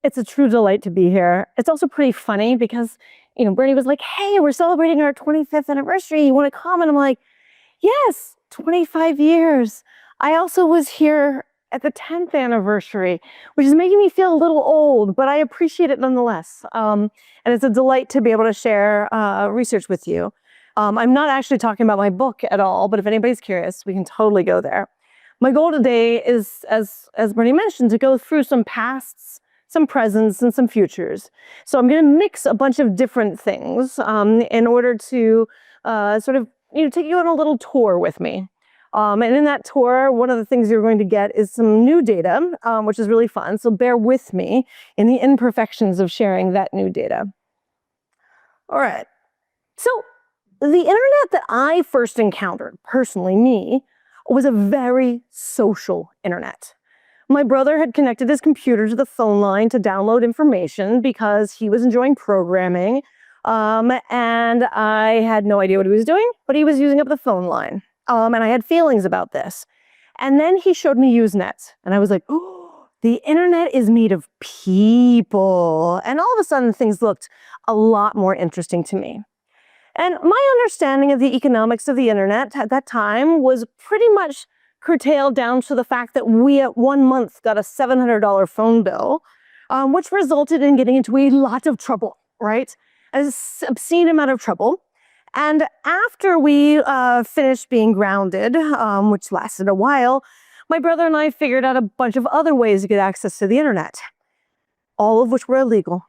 It's a true delight to be here. It's also pretty funny because, Bernie was like, hey, we're celebrating our 25th anniversary. You want to come? And I'm like, yes, 25 years. I also was here at the 10th anniversary, which is making me feel a little old, but I appreciate it nonetheless. And it's a delight to be able to share research with you. I'm not actually talking about my book at all, but if anybody's curious, we can totally go there. My goal today is, as Bernie mentioned, to go through some pasts, some presents, and some futures. So I'm going to mix a bunch of different things in order to sort of take you on a little tour with me. And in that tour, one of the things you're going to get is some new data, which is really fun. So bear with me in the imperfections of sharing that new data. All right. So the internet that I first encountered, personally me, was a very social internet. My brother had connected his computer to the phone line to download information because he was enjoying programming. And I had no idea what he was doing, but he was using up the phone line. And I had feelings about this. And then he showed me Usenet. And I was like, oh, the internet is made of people. And all of a sudden, things looked a lot more interesting to me. And my understanding of the economics of the internet at that time was pretty much curtailed down to the fact that we at 1 month got a $700 phone bill, which resulted in getting into a lot of trouble, right? An obscene amount of trouble. And after we finished being grounded, which lasted a while, my brother and I figured out a bunch of other ways to get access to the internet, all of which were illegal.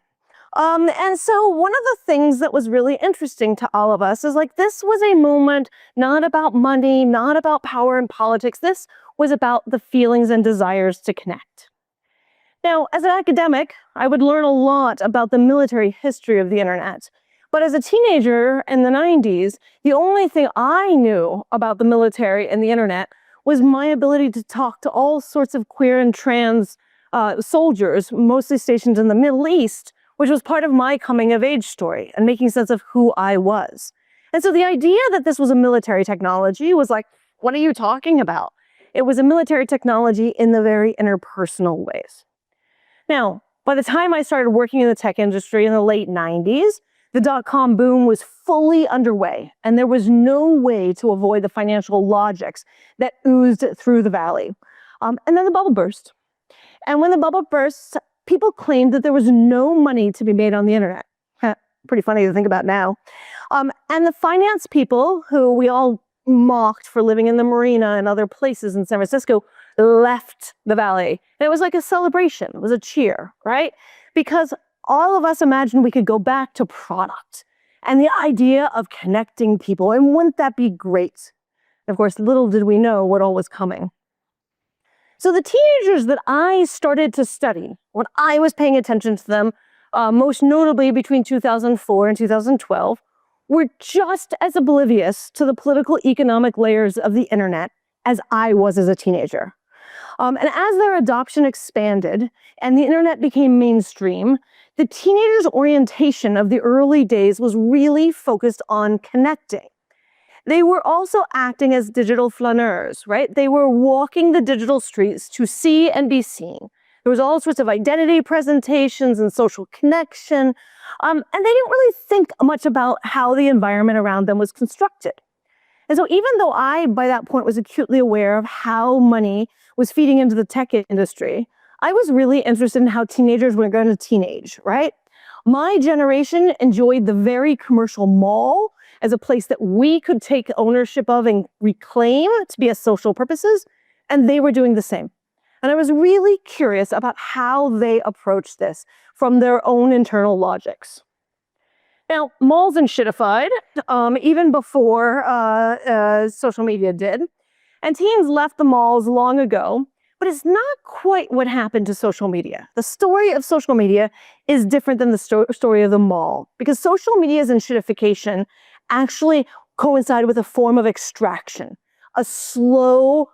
And so one of the things that was really interesting to all of us is like, this was a moment not about money, not about power and politics. This was about the feelings and desires to connect. Now, as an academic, I would learn a lot about the military history of the internet. But as a teenager in the 90s, the only thing I knew about the military and the internet was my ability to talk to all sorts of queer and trans soldiers, mostly stationed in the Middle East, which was part of my coming of age story and making sense of who I was. And so the idea that this was a military technology was like, what are you talking about? It was a military technology in the very interpersonal ways. Now, by the time I started working in the tech industry in the late 90s, the dot-com boom was fully underway, and there was no way to avoid the financial logics that oozed through the valley. And then the bubble burst. And when the bubble burst, people claimed that there was no money to be made on the internet. Pretty funny to think about now. And the finance people, who we all mocked for living in the marina and other places in San Francisco, left the valley. And it was like a celebration. It was a cheer, right? Because all of us imagined we could go back to product and the idea of connecting people. And wouldn't that be great? And of course, little did we know what all was coming. So the teenagers that I started to study, when I was paying attention to them, most notably between 2004 and 2012, were just as oblivious to the political economic layers of the internet as I was as a teenager. And as their adoption expanded and the internet became mainstream, the teenagers' orientation of the early days was really focused on connecting. They were also acting as digital flaneurs, right? They were walking the digital streets to see and be seen. There was all sorts of identity presentations and social connection, and they didn't really think much about how the environment around them was constructed. And so even though I, by that point, was acutely aware of how money was feeding into the tech industry, I was really interested in how teenagers were going to teenage, right? My generation enjoyed the very commercial mall as a place that we could take ownership of and reclaim to be as social purposes, and they were doing the same. And I was really curious about how they approached this from their own internal logics. Now, malls and shitified, even before social media did, and teens left the malls long ago, but it's not quite what happened to social media. The story of social media is different than the story of the mall, because social media's shitification actually coincided with a form of extraction, a slow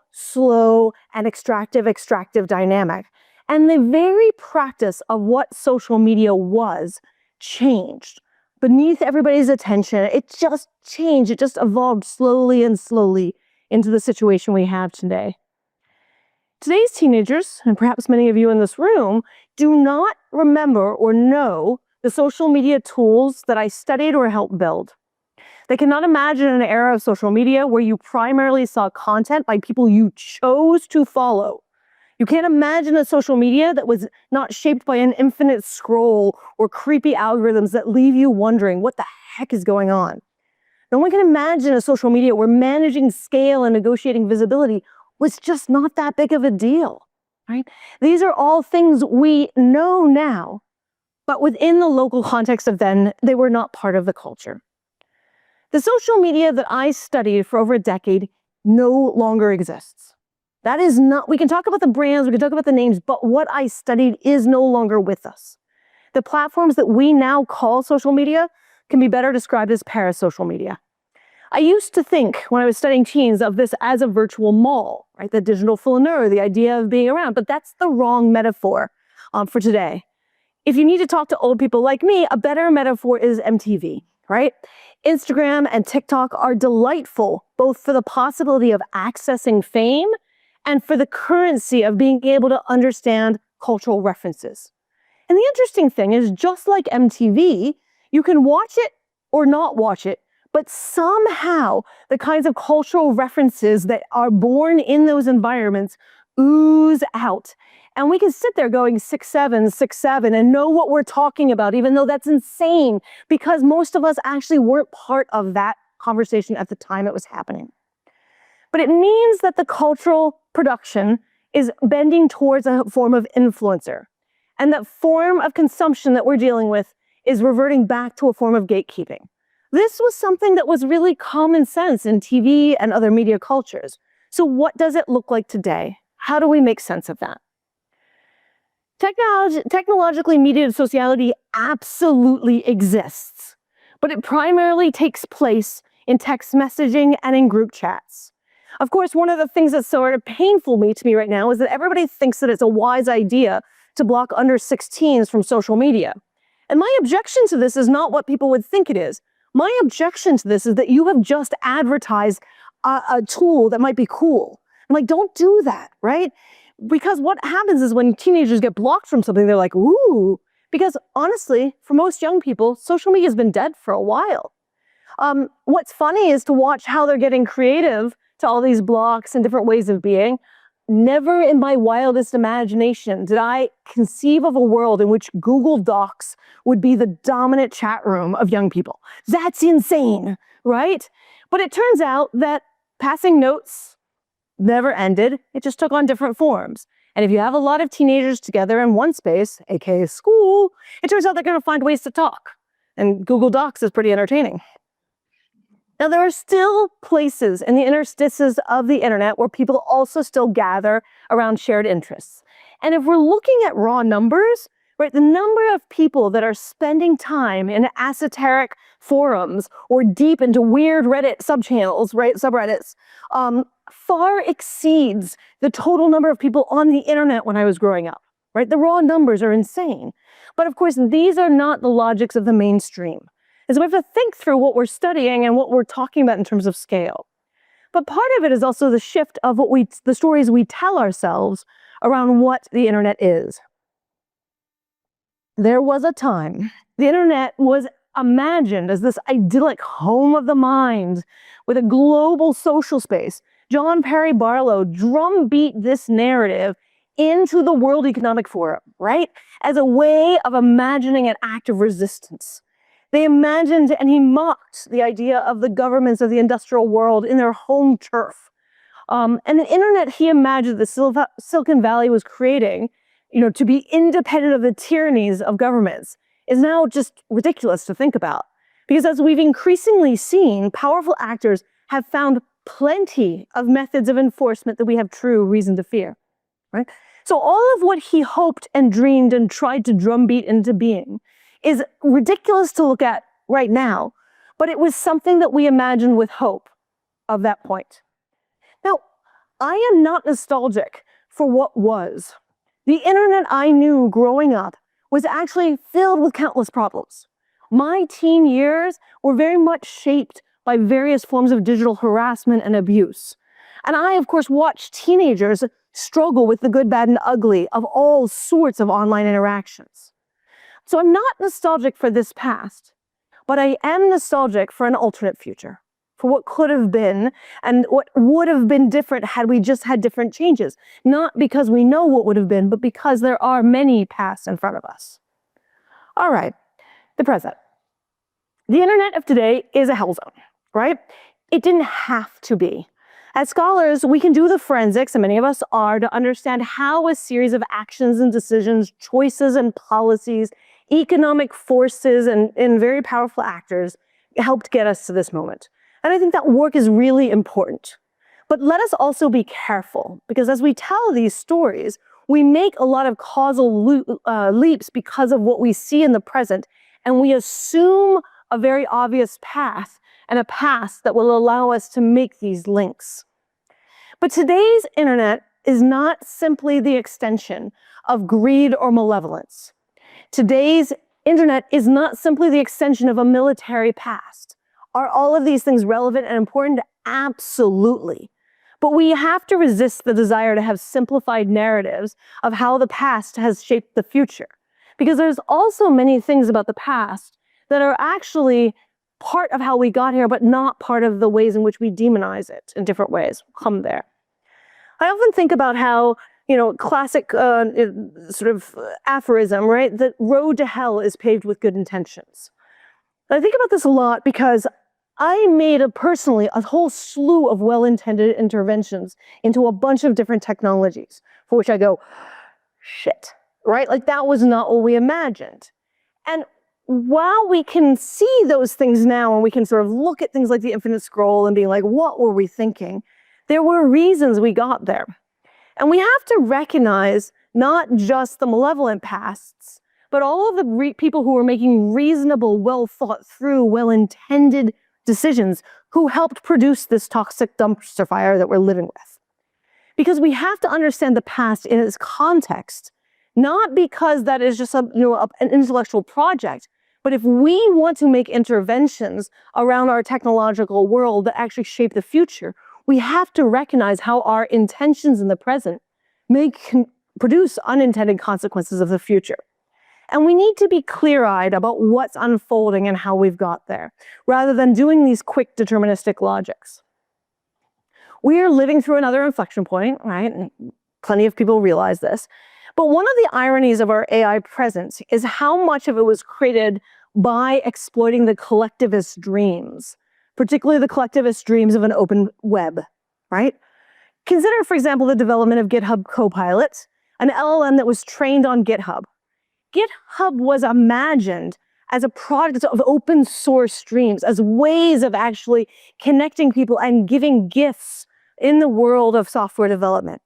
and extractive dynamic. And the very practice of what social media was changed. Beneath everybody's attention, it just changed. It just evolved slowly into the situation we have today. Today's teenagers, and perhaps many of you in this room, do not remember or know the social media tools that I studied or helped build. They cannot imagine an era of social media where you primarily saw content by people you chose to follow. You can't imagine a social media that was not shaped by an infinite scroll or creepy algorithms that leave you wondering what the heck is going on. No one can imagine a social media where managing scale and negotiating visibility was just not that big of a deal, right? These are all things we know now, but within the local context of then, they were not part of the culture. The social media that I studied for over a decade no longer exists. That is not, we can talk about the brands, we can talk about the names, but what I studied is no longer with us. The platforms that we now call social media can be better described as parasocial media. I used to think when I was studying teens of this as a virtual mall, right? The digital flaneur, the idea of being around, but that's the wrong metaphor for today. If you need to talk to old people like me, a better metaphor is MTV, right? Instagram and TikTok are delightful, both for the possibility of accessing fame and for the currency of being able to understand cultural references. And the interesting thing is, just like MTV, you can watch it or not watch it, but somehow the kinds of cultural references that are born in those environments ooze out. And we can sit there going 6'7", 6'7", and know what we're talking about, even though that's insane, because most of us actually weren't part of that conversation at the time it was happening. But it means that the cultural production is bending towards a form of influencer. And that form of consumption that we're dealing with is reverting back to a form of gatekeeping. This was something that was really common sense in TV and other media cultures. So what does it look like today? How do we make sense of that? Technologically mediated sociality absolutely exists, but it primarily takes place in text messaging and in group chats. Of course, one of the things that's sort of painful to me right now is that everybody thinks that it's a wise idea to block under 16s from social media. And my objection to this is not what people would think it is. My objection to this is that you have just advertised a tool that might be cool. I'm like, don't do that, right? Because what happens is when teenagers get blocked from something, they're like, ooh. Because honestly, for most young people, social media has been dead for a while. What's funny is to watch how they're getting creative to all these blocks and different ways of being. Never in my wildest imagination did I conceive of a world in which Google Docs would be the dominant chat room of young people. That's insane, right? But it turns out that passing notes never ended. It just took on different forms. And if you have a lot of teenagers together in one space, aka school, it turns out they're going to find ways to talk. And Google Docs is pretty entertaining. Now, there are still places in the interstices of the internet where people also still gather around shared interests. And if we're looking at raw numbers, right, the number of people that are spending time in esoteric forums or deep into weird Reddit subchannels, right, subreddits, far exceeds the total number of people on the internet when I was growing up, right? The raw numbers are insane. But of course, these are not the logics of the mainstream. And so we have to think through what we're studying and what we're talking about in terms of scale. But part of it is also the shift of the stories we tell ourselves around what the internet is. There was a time the internet was imagined as this idyllic home of the mind with a global social space. John Perry Barlow drumbeat this narrative into the World Economic Forum, right? As a way of imagining an act of resistance. They imagined and he mocked the idea of the governments of the industrial world in their home turf. And the internet he imagined the Silicon Valley was creating, to be independent of the tyrannies of governments is now just ridiculous to think about. Because as we've increasingly seen, powerful actors have found plenty of methods of enforcement that we have true reason to fear, right? So all of what he hoped and dreamed and tried to drumbeat into being is ridiculous to look at right now, but it was something that we imagined with hope of that point. Now, I am not nostalgic for what was. The internet I knew growing up was actually filled with countless problems. My teen years were very much shaped by various forms of digital harassment and abuse. And I, of course, watched teenagers struggle with the good, bad, and ugly of all sorts of online interactions. So I'm not nostalgic for this past, but I am nostalgic for an alternate future, for what could have been and what would have been different had we just had different changes. Not because we know what would have been, but because there are many paths in front of us. All right, the present. The internet of today is a hell zone, right? It didn't have to be. As scholars, we can do the forensics, and many of us are, to understand how a series of actions and decisions, choices and policies, economic forces, and very powerful actors helped get us to this moment. And I think that work is really important. But let us also be careful, because as we tell these stories, we make a lot of causal leaps because of what we see in the present, and we assume a very obvious path and a past that will allow us to make these links. But today's internet is not simply the extension of greed or malevolence. Today's internet is not simply the extension of a military past. Are all of these things relevant and important? Absolutely. But we have to resist the desire to have simplified narratives of how the past has shaped the future. Because there's also many things about the past that are actually part of how we got here, but not part of the ways in which we demonize it in different ways. We'll come there. I often think about how, classic sort of aphorism, right? The road to hell is paved with good intentions. I think about this a lot because I made personally a whole slew of well-intended interventions into a bunch of different technologies for which I go, shit, right? Like that was not what we imagined. And while we can see those things now and we can sort of look at things like the infinite scroll and be like, what were we thinking? There were reasons we got there. And we have to recognize not just the malevolent pasts, but all of the people who were making reasonable, well thought through, well-intended decisions who helped produce this toxic dumpster fire that we're living with. Because we have to understand the past in its context, not because that is just an intellectual project, but if we want to make interventions around our technological world that actually shape the future, we have to recognize how our intentions in the present may produce unintended consequences of the future. And we need to be clear-eyed about what's unfolding and how we've got there, rather than doing these quick deterministic logics. We are living through another inflection point, right? And plenty of people realize this. But one of the ironies of our AI present is how much of it was created by exploiting the collectivist dreams, particularly the collectivist dreams of an open web, right? Consider, for example, the development of GitHub Copilot, an LLM that was trained on GitHub. GitHub was imagined as a product of open source streams, as ways of actually connecting people and giving gifts in the world of software development.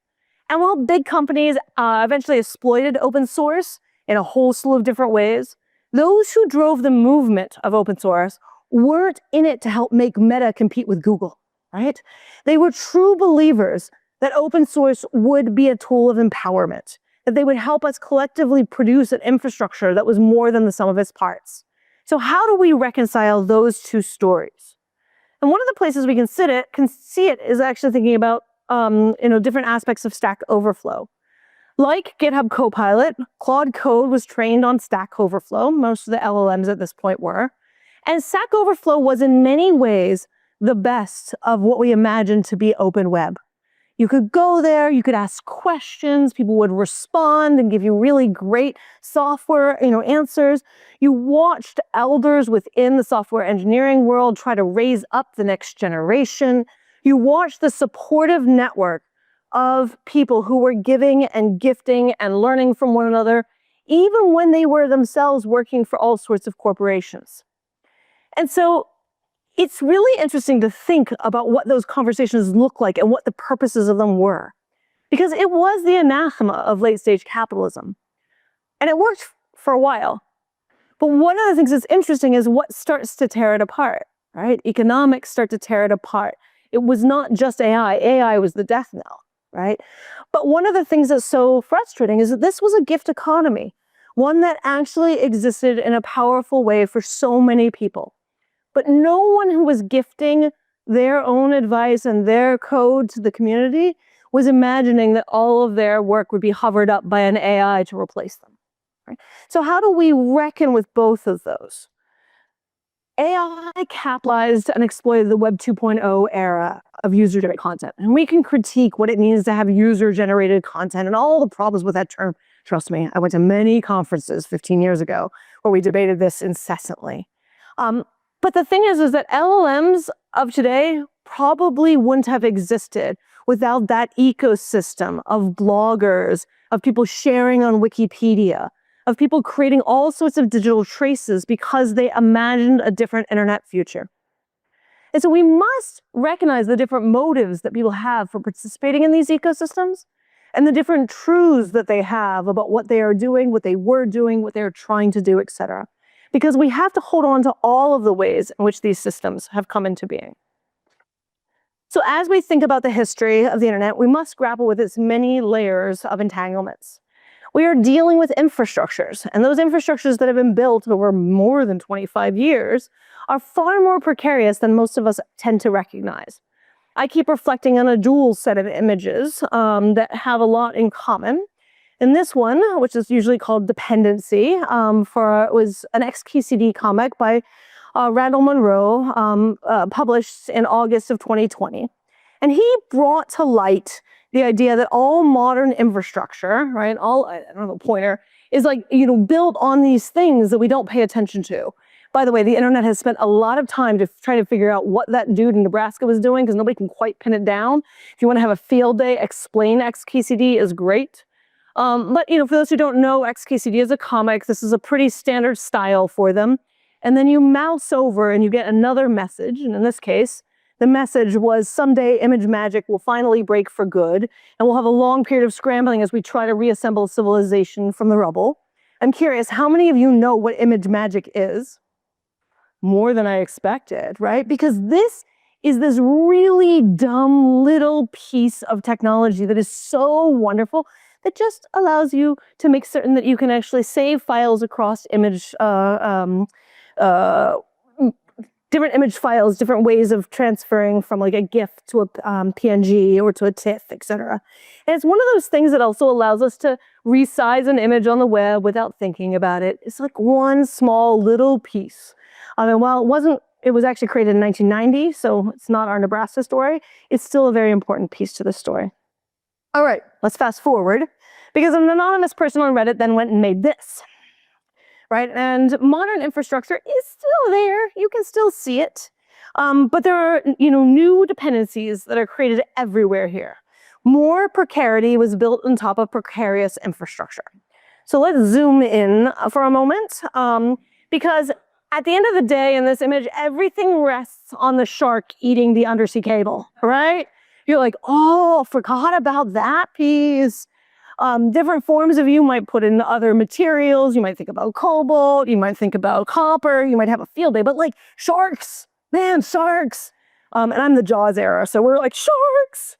And while big companies eventually exploited open source in a whole slew of different ways, those who drove the movement of open source weren't in it to help make Meta compete with Google, right? They were true believers that open source would be a tool of empowerment, that they would help us collectively produce an infrastructure that was more than the sum of its parts. So how do we reconcile those two stories? And one of the places we can see it is actually thinking about different aspects of Stack Overflow. Like GitHub Copilot, Claude Code was trained on Stack Overflow. Most of the LLMs at this point were. And Stack Overflow was in many ways the best of what we imagined to be open web. You could go there, you could ask questions, people would respond and give you really great software, answers. You watched elders within the software engineering world try to raise up the next generation. You watched the supportive network of people who were giving and gifting and learning from one another, even when they were themselves working for all sorts of corporations. And so it's really interesting to think about what those conversations look like and what the purposes of them were, because it was the anathema of late-stage capitalism. And it worked for a while. But one of the things that's interesting is what starts to tear it apart, right? Economics start to tear it apart. It was not just AI. AI was the death knell, right? But one of the things that's so frustrating is that this was a gift economy, one that actually existed in a powerful way for so many people. But no one who was gifting their own advice and their code to the community was imagining that all of their work would be hovered up by an AI to replace them. Right? So how do we reckon with both of those? AI capitalized and exploited the Web 2.0 era of user-generated content. And we can critique what it means to have user-generated content and all the problems with that term. Trust me, I went to many conferences 15 years ago where we debated this incessantly. But the thing is that LLMs of today probably wouldn't have existed without that ecosystem of bloggers, of people sharing on Wikipedia, of people creating all sorts of digital traces because they imagined a different internet future. And so we must recognize the different motives that people have for participating in these ecosystems and the different truths that they have about what they are doing, what they were doing, what they're trying to do, etc. Because we have to hold on to all of the ways in which these systems have come into being. So as we think about the history of the internet, we must grapple with its many layers of entanglements. We are dealing with infrastructures, and those infrastructures that have been built over more than 25 years are far more precarious than most of us tend to recognize. I keep reflecting on a dual set of images that have a lot in common. In this one, which is usually called Dependency, was an XKCD comic by Randall Munroe, published in August of 2020. And he brought to light the idea that all modern infrastructure, right, I don't know, pointer, is like, built on these things that we don't pay attention to. By the way, the internet has spent a lot of time to try to figure out what that dude in Nebraska was doing because nobody can quite pin it down. If you want to have a field day, Explain XKCD is great. But for those who don't know, XKCD is a comic. This is a pretty standard style for them. And then you mouse over and you get another message. And in this case, the message was someday image magic will finally break for good. And we'll have a long period of scrambling as we try to reassemble civilization from the rubble. I'm curious, how many of you know what image magic is? More than I expected, right? Because this is this really dumb little piece of technology that is so wonderful that just allows you to make certain that you can actually save files across different image files, different ways of transferring from like a GIF to a PNG or to a TIFF, etc. And it's one of those things that also allows us to resize an image on the web without thinking about it. It's like one small little piece. While it was actually created in 1990, so it's not our Nebraska story, it's still a very important piece to the story. All right, let's fast forward, because an anonymous person on Reddit then went and made this. Right, and modern infrastructure is still there. You can still see it, but there are new dependencies that are created everywhere here. More precarity was built on top of precarious infrastructure. So let's zoom in for a moment, because at the end of the day, in this image, everything rests on the shark eating the undersea cable. Right? You're like, oh, forgot about that piece. Different forms of you might put in other materials. You might think about cobalt. You might think about copper. You might have a field day. But like sharks, man, sharks. And I'm the Jaws era, so we're like sharks.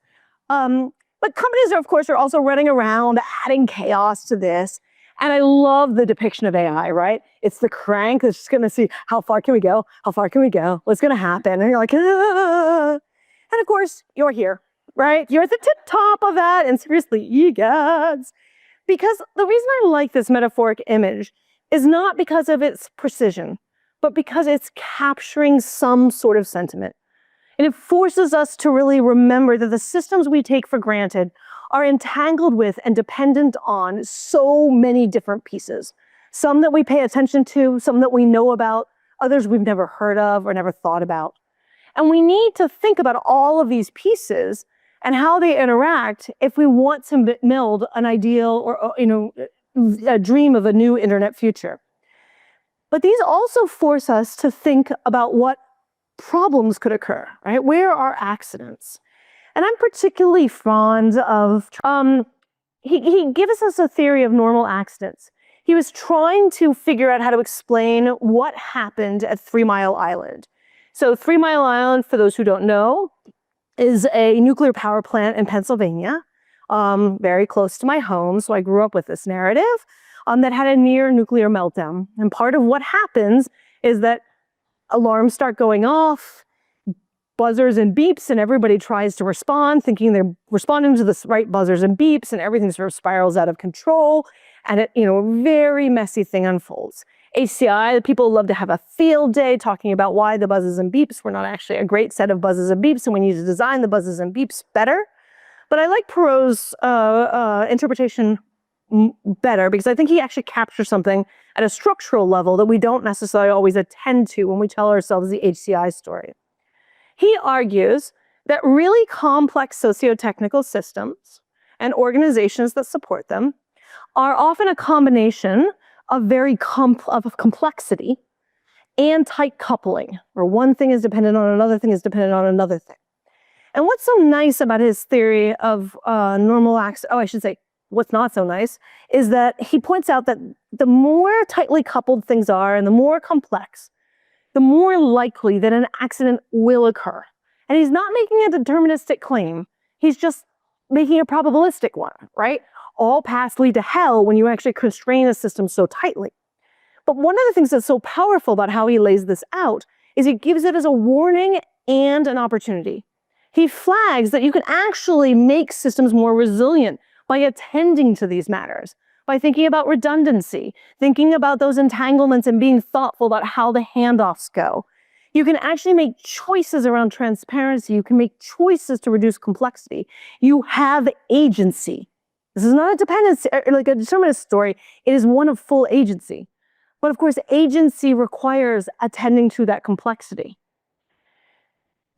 But companies, of course, are also running around adding chaos to this. And I love the depiction of AI, right? It's the crank that's just going to see how far can we go? How far can we go? What's going to happen? And you're like, ah. And of course, you're here. Right? You're at the tip top of that, and seriously, egads. Because the reason I like this metaphoric image is not because of its precision, but because it's capturing some sort of sentiment. And it forces us to really remember that the systems we take for granted are entangled with and dependent on so many different pieces. Some that we pay attention to, some that we know about, others we've never heard of or never thought about. And we need to think about all of these pieces and how they interact if we want to build an ideal or a dream of a new internet future. But these also force us to think about what problems could occur, right? Where are accidents? And I'm particularly fond of, he gives us a theory of normal accidents. He was trying to figure out how to explain what happened at 3 Mile Island. So 3 Mile Island, for those who don't know, is a nuclear power plant in Pennsylvania, very close to my home. So I grew up with this narrative that had a near nuclear meltdown. And part of what happens is that alarms start going off, buzzers and beeps, and everybody tries to respond, thinking they're responding to the right buzzers and beeps, and everything sort of spirals out of control, and a very messy thing unfolds. HCI, people love to have a field day talking about why the buzzes and beeps were not actually a great set of buzzes and beeps, and we need to design the buzzes and beeps better. But I like Perot's interpretation better, because I think he actually captures something at a structural level that we don't necessarily always attend to when we tell ourselves the HCI story. He argues that really complex sociotechnical systems and organizations that support them are often a combination of of complexity and tight coupling, where one thing is dependent on another thing is dependent on another thing. And what's so nice about his theory of what's not so nice is that he points out that the more tightly coupled things are and the more complex, the more likely that an accident will occur. And he's not making a deterministic claim. He's just making a probabilistic one, right? All paths lead to hell when you actually constrain a system so tightly. But one of the things that's so powerful about how he lays this out is he gives it as a warning and an opportunity. He flags that you can actually make systems more resilient by attending to these matters, by thinking about redundancy, thinking about those entanglements and being thoughtful about how the handoffs go. You can actually make choices around transparency. You can make choices to reduce complexity. You have agency. This is not a dependency, like a determinist story. It is one of full agency. But of course, agency requires attending to that complexity.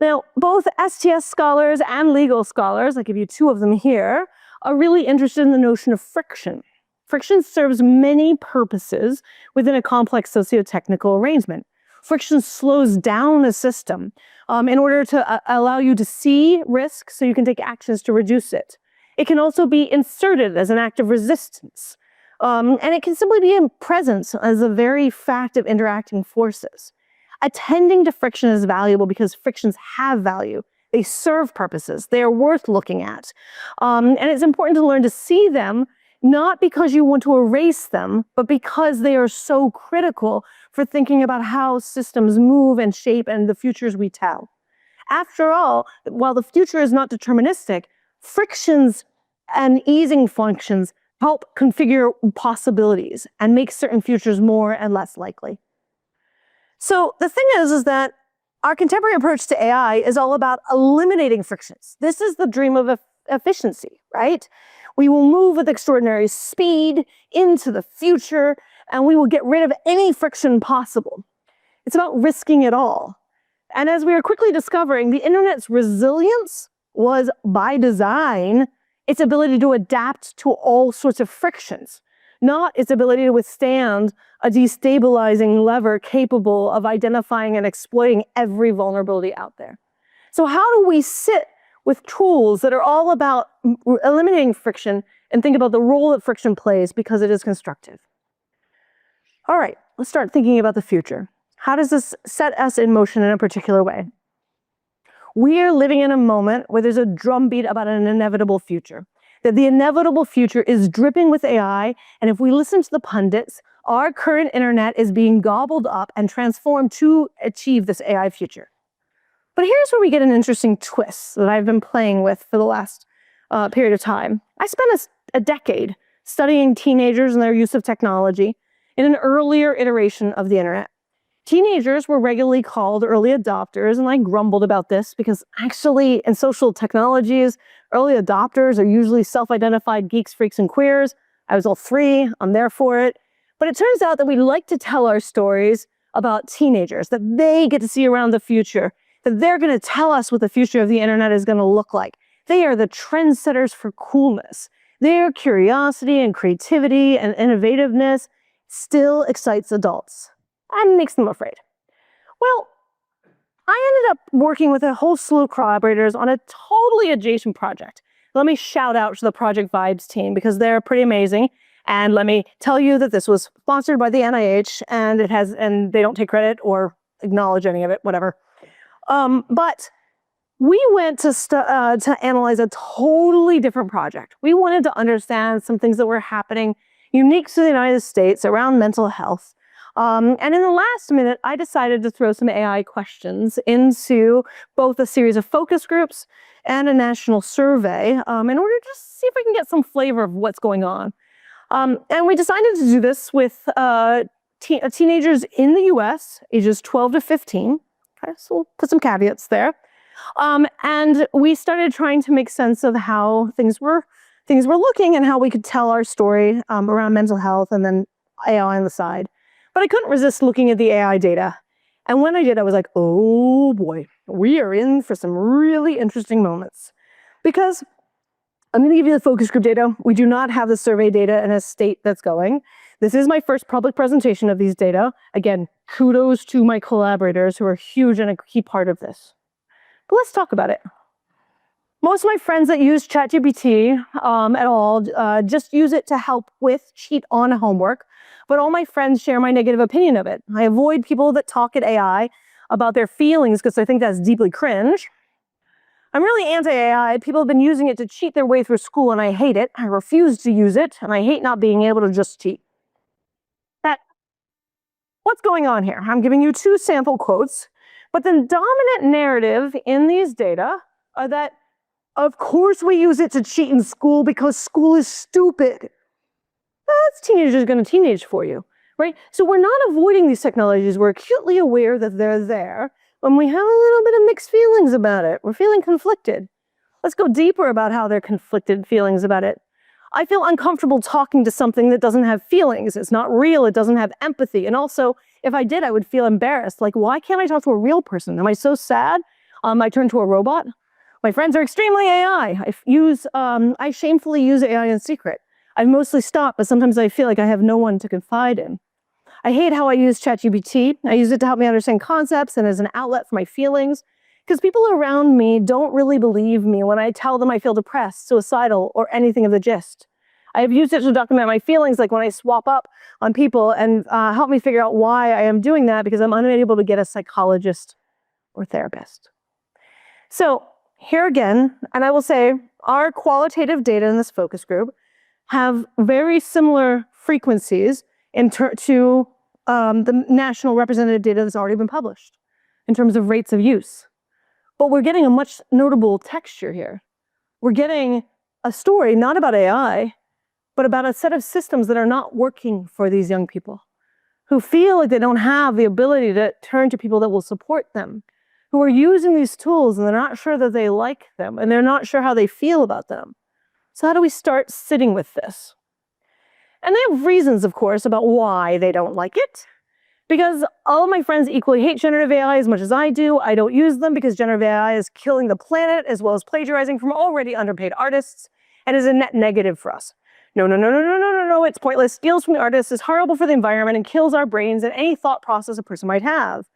Now, both STS scholars and legal scholars, I give you two of them here, are really interested in the notion of friction. Friction serves many purposes within a complex sociotechnical arrangement. Friction slows down a system in order to allow you to see risk so you can take actions to reduce it. It can also be inserted as an act of resistance. And it can simply be in presence as a very fact of interacting forces. Attending to friction is valuable because frictions have value. They serve purposes. They are worth looking at. And it's important to learn to see them, not because you want to erase them, but because they are so critical for thinking about how systems move and shape and the futures we tell. After all, while the future is not deterministic, frictions and easing functions help configure possibilities and make certain futures more and less likely. So the thing is that our contemporary approach to AI is all about eliminating frictions. This is the dream of efficiency, right? We will move with extraordinary speed into the future, and we will get rid of any friction possible. It's about risking it all. And as we are quickly discovering, the internet's resilience was, by design, its ability to adapt to all sorts of frictions, not its ability to withstand a destabilizing lever capable of identifying and exploiting every vulnerability out there. So how do we sit with tools that are all about eliminating friction and think about the role that friction plays because it is constructive? All right, let's start thinking about the future. How does this set us in motion in a particular way? We are living in a moment where there's a drumbeat about an inevitable future, that the inevitable future is dripping with AI, and if we listen to the pundits, our current internet is being gobbled up and transformed to achieve this AI future. But here's where we get an interesting twist that I've been playing with for the last period of time. I spent a decade studying teenagers and their use of technology in an earlier iteration of the internet. Teenagers were regularly called early adopters, and I grumbled about this because actually in social technologies, early adopters are usually self-identified geeks, freaks, and queers. I was all three, I'm there for it. But it turns out that we like to tell our stories about teenagers, that they get to see around the future, that they're going to tell us what the future of the internet is going to look like. They are the trendsetters for coolness. Their curiosity and creativity and innovativeness still excites adults and makes them afraid. Well, I ended up working with a whole slew of collaborators on a totally adjacent project. Let me shout out to the Project Vibes team because they're pretty amazing. And let me tell you that this was sponsored by the NIH and they don't take credit or acknowledge any of it, whatever. But we went to analyze a totally different project. We wanted to understand some things that were happening unique to the United States around mental health. And in the last minute, I decided to throw some AI questions into both a series of focus groups and a national survey in order to just see if we can get some flavor of what's going on. And we decided to do this with teenagers in the US, ages 12 to 15. Okay, so we'll put some caveats there. And we started trying to make sense of how things were looking and how we could tell our story around mental health and then AI on the side. But I couldn't resist looking at the AI data. And when I did, I was like, oh boy, we are in for some really interesting moments. Because I'm going to give you the focus group data. We do not have the survey data in a state that's going. This is my first public presentation of these data. Again, kudos to my collaborators who are huge and a key part of this. But let's talk about it. Most of my friends that use ChatGPT at all just use it to help with cheat on homework, but all my friends share my negative opinion of it. I avoid people that talk at AI about their feelings because I think that's deeply cringe. I'm really anti-AI. People have been using it to cheat their way through school and I hate it. I refuse to use it and I hate not being able to just cheat. What's going on here? I'm giving you 2 sample quotes, but the dominant narrative in these data are that of course we use it to cheat in school because school is stupid. That's teenagers going to teenage for you, right? So we're not avoiding these technologies. We're acutely aware that they're there when we have a little bit of mixed feelings about it. We're feeling conflicted. Let's go deeper about how they're conflicted feelings about it. I feel uncomfortable talking to something that doesn't have feelings. It's not real. It doesn't have empathy. And also, if I did, I would feel embarrassed. Like, why can't I talk to a real person? Am I so sad? I turn to a robot. My friends are extremely AI. I shamefully use AI in secret. I've mostly stopped, but sometimes I feel like I have no one to confide in. I hate how I use ChatGPT. I use it to help me understand concepts and as an outlet for my feelings, because people around me don't really believe me when I tell them I feel depressed, suicidal, or anything of the gist. I have used it to document my feelings, like when I swap up on people and help me figure out why I am doing that because I'm unable to get a psychologist or therapist. So here again, and I will say our qualitative data in this focus group have very similar frequencies to the national representative data that's already been published in terms of rates of use. But we're getting a much notable texture here. We're getting a story not about AI, but about a set of systems that are not working for these young people, who feel like they don't have the ability to turn to people that will support them, who are using these tools and they're not sure that they like them and they're not sure how they feel about them. So how do we start sitting with this? And they have reasons, of course, about why they don't like it. Because all of my friends equally hate generative AI as much as I do. I don't use them because generative AI is killing the planet as well as plagiarizing from already underpaid artists and is a net negative for us. No, it's pointless. Steals from the artists, is horrible for the environment and kills our brains and any thought process a person might have.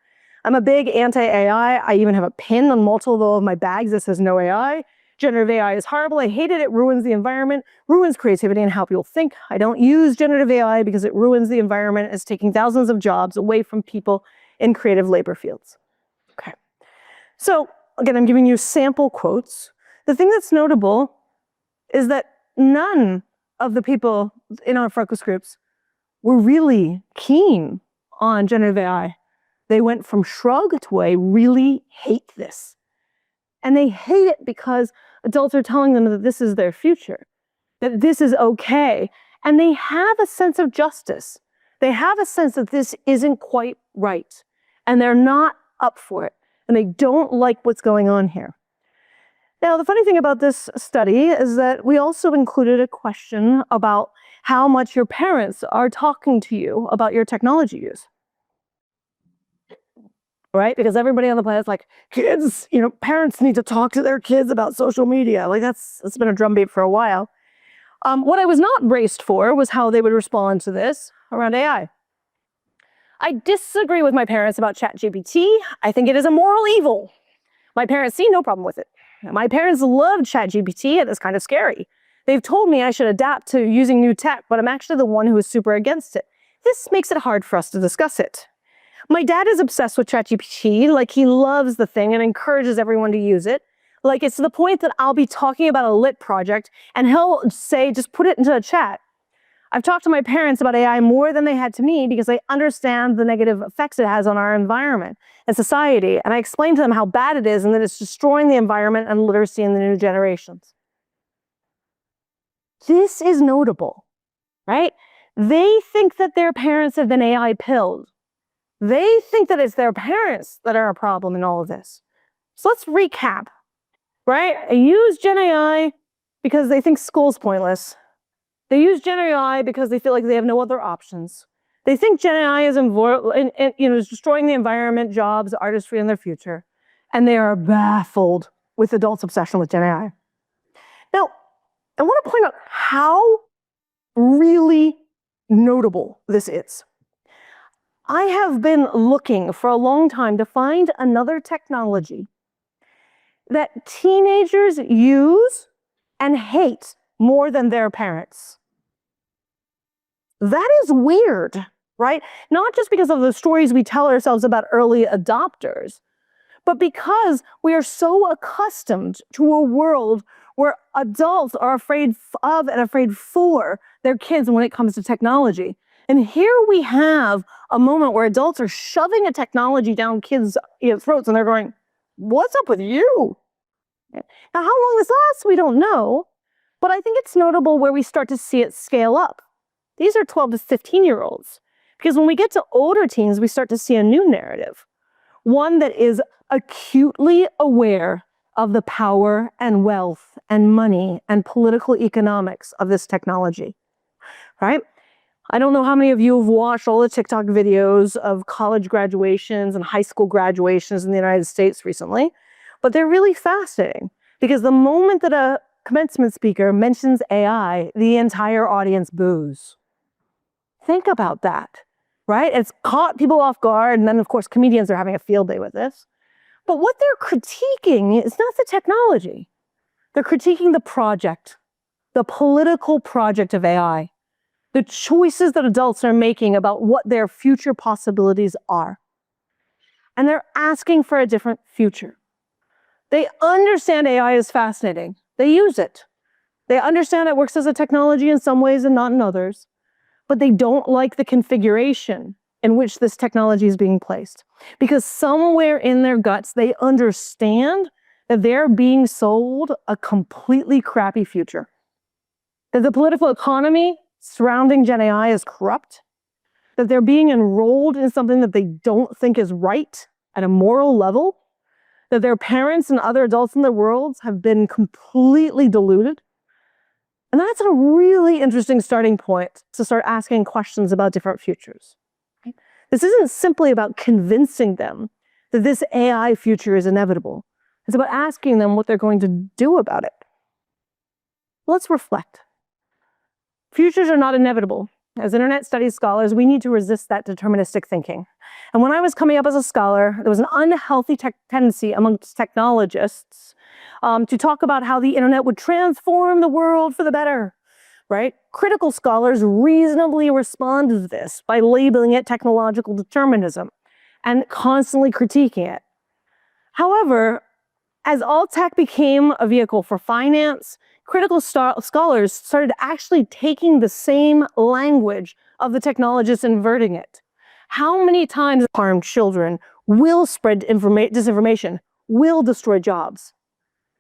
I'm a big anti-AI. I even have a pin on multiple of my bags that says no AI. Generative AI is horrible. I hate it. It ruins the environment, ruins creativity and how people think. I don't use generative AI because it ruins the environment. It's taking thousands of jobs away from people in creative labor fields. Okay. So again, I'm giving you sample quotes. The thing that's notable is that none of the people in our focus groups were really keen on generative AI. They went from shrug to I really hate this. And they hate it because adults are telling them that this is their future, that this is okay. And they have a sense of justice. They have a sense that this isn't quite right. And they're not up for it. And they don't like what's going on here. Now, the funny thing about this study is that we also included a question about how much your parents are talking to you about your technology use. Right? Because everybody on the planet is like, kids, parents need to talk to their kids about social media. Like that's been a drumbeat for a while. What I was not braced for was how they would respond to this around AI. I disagree with my parents about ChatGPT. I think it is a moral evil. My parents see no problem with it. My parents loved ChatGPT and it's kind of scary. They've told me I should adapt to using new tech, but I'm actually the one who is super against it. This makes it hard for us to discuss it. My dad is obsessed with ChatGPT, like he loves the thing and encourages everyone to use it. Like it's to the point that I'll be talking about a lit project and he'll say, just put it into a chat. I've talked to my parents about AI more than they had to me because I understand the negative effects it has on our environment and society. And I explained to them how bad it is and that it's destroying the environment and literacy in the new generations. This is notable, right? They think that their parents have been AI pilled. They think that it's their parents that are a problem in all of this. So let's recap, right? I use Gen AI because they think school's pointless. They use Gen AI because they feel like they have no other options. They think Gen AI is destroying the environment, jobs, artistry, and their future. And they are baffled with adults' obsession with Gen AI. Now, I want to point out how really notable this is. I have been looking for a long time to find another technology that teenagers use and hate more than their parents. That is weird, right? Not just because of the stories we tell ourselves about early adopters, but because we are so accustomed to a world where adults are afraid of and afraid for their kids when it comes to technology. And here we have a moment where adults are shoving a technology down kids' throats and they're going, what's up with you? Now, how long this lasts, we don't know, but I think it's notable where we start to see it scale up. These are 12 to 15-year-olds, because when we get to older teens, we start to see a new narrative, one that is acutely aware of the power and wealth and money and political economics of this technology, right? I don't know how many of you have watched all the TikTok videos of college graduations and high school graduations in the United States recently, but they're really fascinating because the moment that a commencement speaker mentions AI, the entire audience boos. Think about that, right? It's caught people off guard, and then of course comedians are having a field day with this. But what they're critiquing is not the technology. They're critiquing the project, the political project of AI, the choices that adults are making about what their future possibilities are. And they're asking for a different future. They understand AI is fascinating. They use it. They understand it works as a technology in some ways and not in others. But they don't like the configuration in which this technology is being placed. Because somewhere in their guts, they understand that they're being sold a completely crappy future. That the political economy surrounding Gen AI is corrupt. That they're being enrolled in something that they don't think is right at a moral level. That their parents and other adults in their worlds have been completely deluded. And that's a really interesting starting point to start asking questions about different futures. This isn't simply about convincing them that this AI future is inevitable. It's about asking them what they're going to do about it. Let's reflect. Futures are not inevitable. As internet studies scholars, we need to resist that deterministic thinking. And when I was coming up as a scholar, there was an unhealthy tendency amongst technologists to talk about how the internet would transform the world for the better, right? Critical scholars reasonably respond to this by labeling it technological determinism and constantly critiquing it. However, as all tech became a vehicle for finance, critical scholars started actually taking the same language of the technologists and inverting it. How many times harmed children will spread disinformation, will destroy jobs?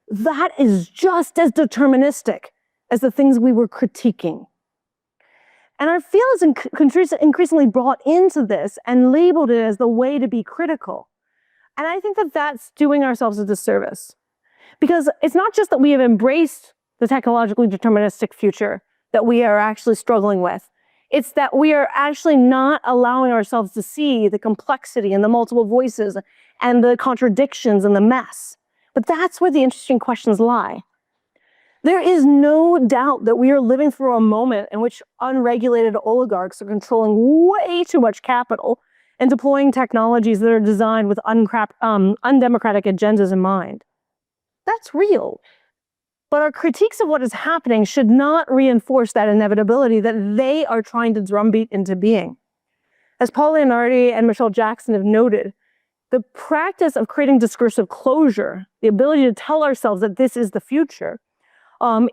That is just as deterministic as the things we were critiquing. And our field is increasingly brought into this and labeled it as the way to be critical. And I think that that's doing ourselves a disservice. Because it's not just that we have embraced the technologically deterministic future that we are actually struggling with. It's that we are actually not allowing ourselves to see the complexity and the multiple voices and the contradictions and the mess. But that's where the interesting questions lie. There is no doubt that we are living through a moment in which unregulated oligarchs are controlling way too much capital and deploying technologies that are designed with undemocratic agendas in mind. That's real. But our critiques of what is happening should not reinforce that inevitability that they are trying to drumbeat into being. As Paul Leonardi and Michelle Jackson have noted, the practice of creating discursive closure, the ability to tell ourselves that this is the future,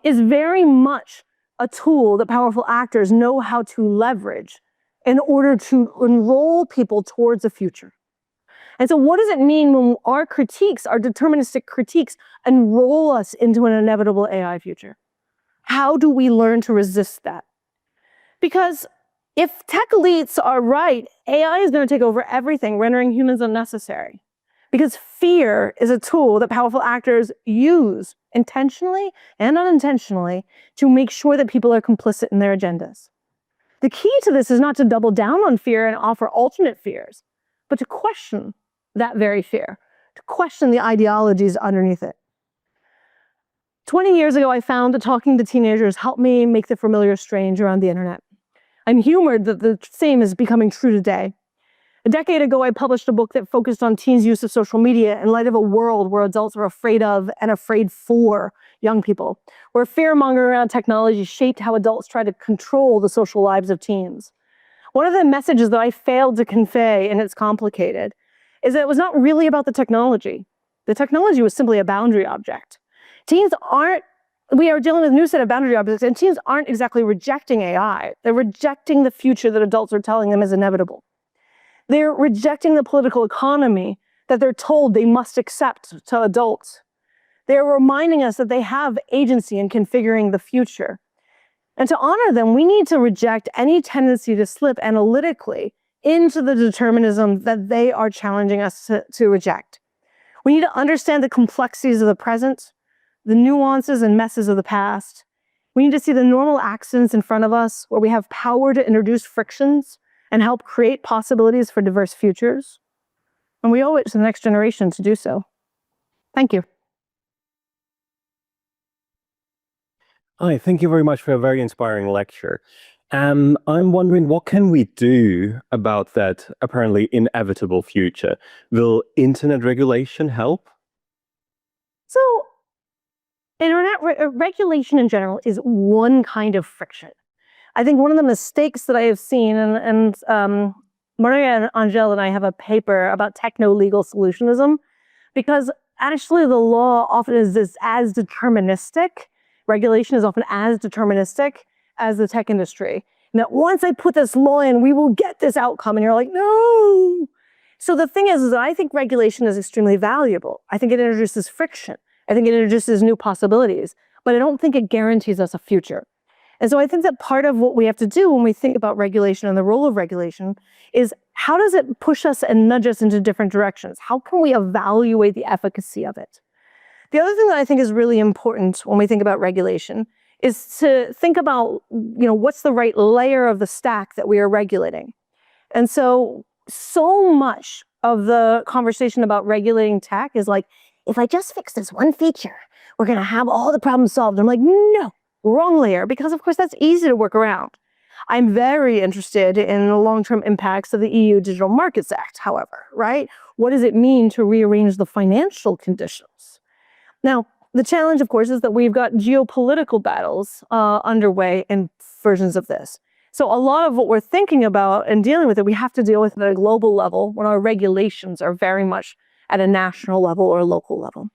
is very much a tool that powerful actors know how to leverage in order to enroll people towards a future. And so what does it mean when our critiques, our deterministic critiques, enroll us into an inevitable AI future? How do we learn to resist that? Because if tech elites are right, AI is going to take over everything, rendering humans unnecessary. Because fear is a tool that powerful actors use intentionally and unintentionally to make sure that people are complicit in their agendas. The key to this is not to double down on fear and offer alternate fears, but to question that very fear, to question the ideologies underneath it. 20 years ago, I found that talking to teenagers helped me make the familiar strange around the internet. I'm humored that the same is becoming true today. A decade ago, I published a book that focused on teens' use of social media in light of a world where adults are afraid of and afraid for young people, where fear-mongering around technology shaped how adults try to control the social lives of teens. One of the messages that I failed to convey, and it's complicated, is that it was not really about the technology. The technology was simply a boundary object. We are dealing with a new set of boundary objects, and teens aren't exactly rejecting AI. They're rejecting the future that adults are telling them is inevitable. They're rejecting the political economy that they're told they must accept to adults. They're reminding us that they have agency in configuring the future. And to honor them, we need to reject any tendency to slip analytically into the determinism that they are challenging us to reject. We need to understand the complexities of the present, the nuances and messes of the past. We need to see the normal accidents in front of us where we have power to introduce frictions and help create possibilities for diverse futures. And we owe it to the next generation to do so. Thank you. Hi, thank you very much for a very inspiring lecture. I'm wondering, what can we do about that apparently inevitable future? Will internet regulation help? So, internet regulation in general is one kind of friction. I think one of the mistakes that I have seen, and Maria and Angel and I have a paper about techno-legal solutionism, because actually the law often is as deterministic, regulation is often as deterministic as the tech industry. And that once I put this law in, we will get this outcome. And you're like, no. So the thing is that I think regulation is extremely valuable. I think it introduces friction. I think it introduces new possibilities, but I don't think it guarantees us a future. And so I think that part of what we have to do when we think about regulation and the role of regulation is, how does it push us and nudge us into different directions? How can we evaluate the efficacy of it? The other thing that I think is really important when we think about regulation is to think about, what's the right layer of the stack that we are regulating. And so much of the conversation about regulating tech is like, if I just fix this one feature, we're going to have all the problems solved. I'm like, no, wrong layer, because of course that's easy to work around. I'm very interested in the long-term impacts of the EU Digital Markets Act, however, right? What does it mean to rearrange the financial conditions? Now, the challenge, of course, is that we've got geopolitical battles underway in versions of this. So a lot of what we're thinking about and dealing with it, we have to deal with at a global level when our regulations are very much at a national level or a local level.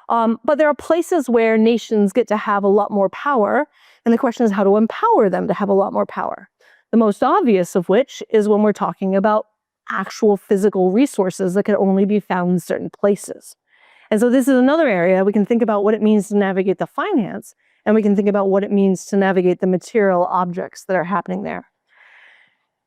But there are places where nations get to have a lot more power, and the question is how to empower them to have a lot more power. The most obvious of which is when we're talking about actual physical resources that can only be found in certain places. And so this is another area we can think about what it means to navigate the finance, and we can think about what it means to navigate the material objects that are happening there.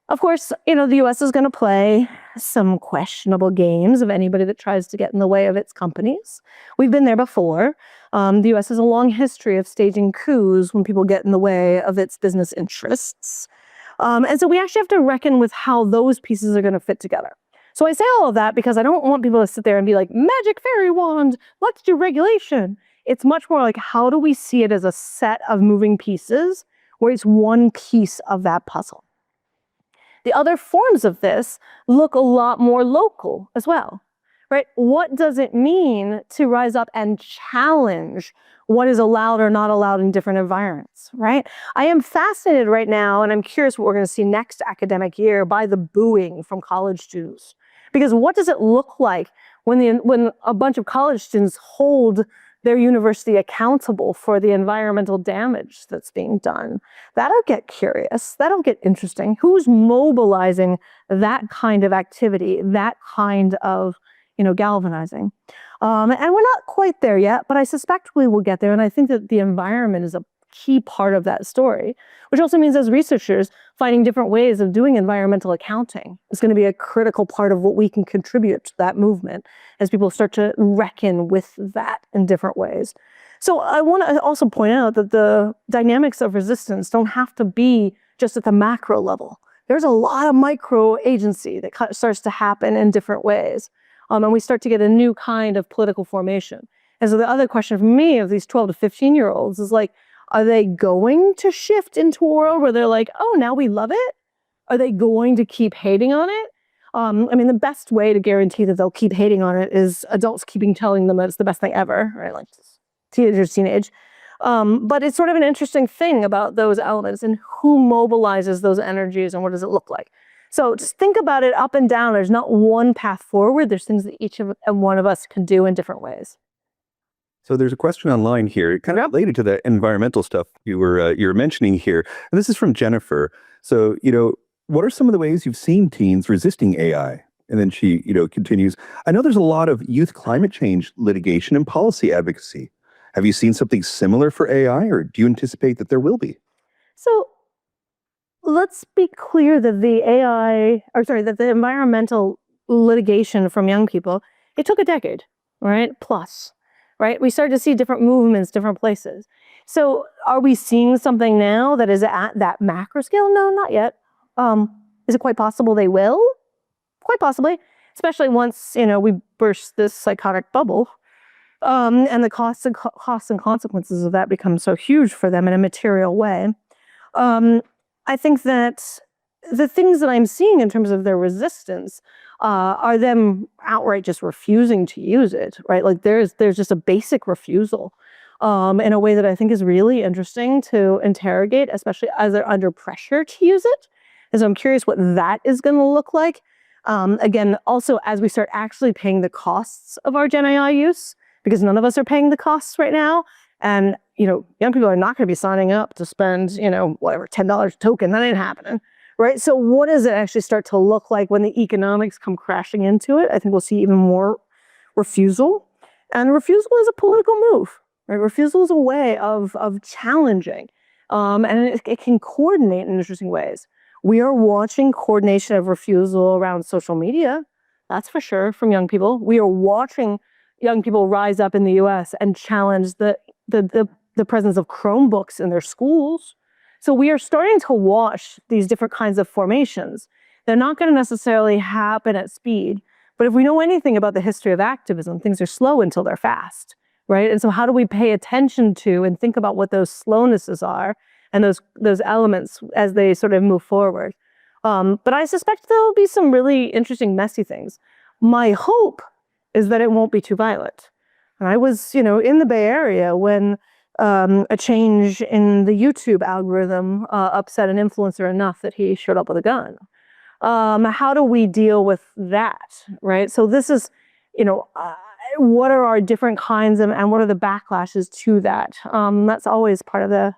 Of course, the US is going to play some questionable games of anybody that tries to get in the way of its companies. We've been there before. The US has a long history of staging coups when people get in the way of its business interests. And so we actually have to reckon with how those pieces are going to fit together. So I say all of that because I don't want people to sit there and be like, magic fairy wand, let's do regulation. It's much more like, how do we see it as a set of moving pieces where it's one piece of that puzzle? The other forms of this look a lot more local as well, right? What does it mean to rise up and challenge what is allowed or not allowed in different environments, right? I am fascinated right now, and I'm curious what we're going to see next academic year, by the booing from college students. Because what does it look like when a bunch of college students hold their university accountable for the environmental damage that's being done. That'll get curious. That'll get interesting. Who's mobilizing that kind of activity, that kind of, galvanizing? And we're not quite there yet, but I suspect we will get there. And I think that the environment is a key part of that story, which also means as researchers, finding different ways of doing environmental accounting is going to be a critical part of what we can contribute to that movement as people start to reckon with that in different ways. So I want to also point out that the dynamics of resistance don't have to be just at the macro level. There's a lot of micro agency that starts to happen in different ways. And we start to get a new kind of political formation. And so the other question for me of these 12 to 15-year-olds is like, are they going to shift into a world where they're like, oh, now we love it? Are they going to keep hating on it? The best way to guarantee that they'll keep hating on it is adults keeping telling them that it's the best thing ever, right? Like teenage. But it's sort of an interesting thing about those elements and who mobilizes those energies and what does it look like. So just think about it up and down. There's not one path forward. There's things that each and one of us can do in different ways. So there's a question online here, kind of related to the environmental stuff you were mentioning here. And this is from Jennifer. So, what are some of the ways you've seen teens resisting AI? And then she, continues, I know there's a lot of youth climate change litigation and policy advocacy. Have you seen something similar for AI, or do you anticipate that there will be? So let's be clear that that the environmental litigation from young people, it took a decade, right? Plus. Right? We started to see different movements, different places. So are we seeing something now that is at that macro scale? No, not yet. Is it quite possible they will? Quite possibly, especially once, we burst this psychotic bubble. And the costs and consequences of that become so huge for them in a material way. I think that the things that I'm seeing in terms of their resistance are them outright just refusing to use it, right? Like there's just a basic refusal in a way that I think is really interesting to interrogate, especially as they're under pressure to use it. And so I'm curious what that is going to look like. Again, also as we start actually paying the costs of our Gen AI use, because none of us are paying the costs right now. And, young people are not going to be signing up to spend, whatever, $10 a token. That ain't happening. Right. So what does it actually start to look like when the economics come crashing into it? I think we'll see even more refusal. And refusal is a political move. Right? Refusal is a way of challenging. And it can coordinate in interesting ways. We are watching coordination of refusal around social media. That's for sure from young people. We are watching young people rise up in the US and challenge the presence of Chromebooks in their schools. So we are starting to watch these different kinds of formations. They're not going to necessarily happen at speed, but if we know anything about the history of activism, things are slow until they're fast, right? And so how do we pay attention to and think about what those slownesses are and those elements as they sort of move forward? But I suspect there will be some really interesting, messy things. My hope is that it won't be too violent. And I was, in the Bay Area when a change in the YouTube algorithm upset an influencer enough that he showed up with a gun. How do we deal with that, right? So this is, what are our different kinds of, and what are the backlashes to that? That's always part of the,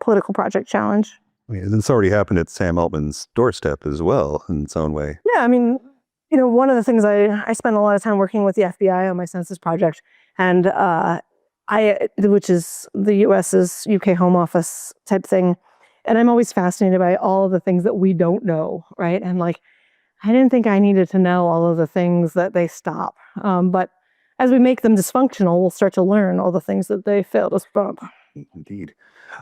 political project challenge. Yeah, it's already happened at Sam Altman's doorstep as well in its own way. Yeah, one of the things I spent a lot of time working with the FBI on my census project, and which is the US's UK Home Office type thing. And I'm always fascinated by all of the things that we don't know, right? And I didn't think I needed to know all of the things that they stop. But as we make them dysfunctional, we'll start to learn all the things that they fail to stop. Indeed.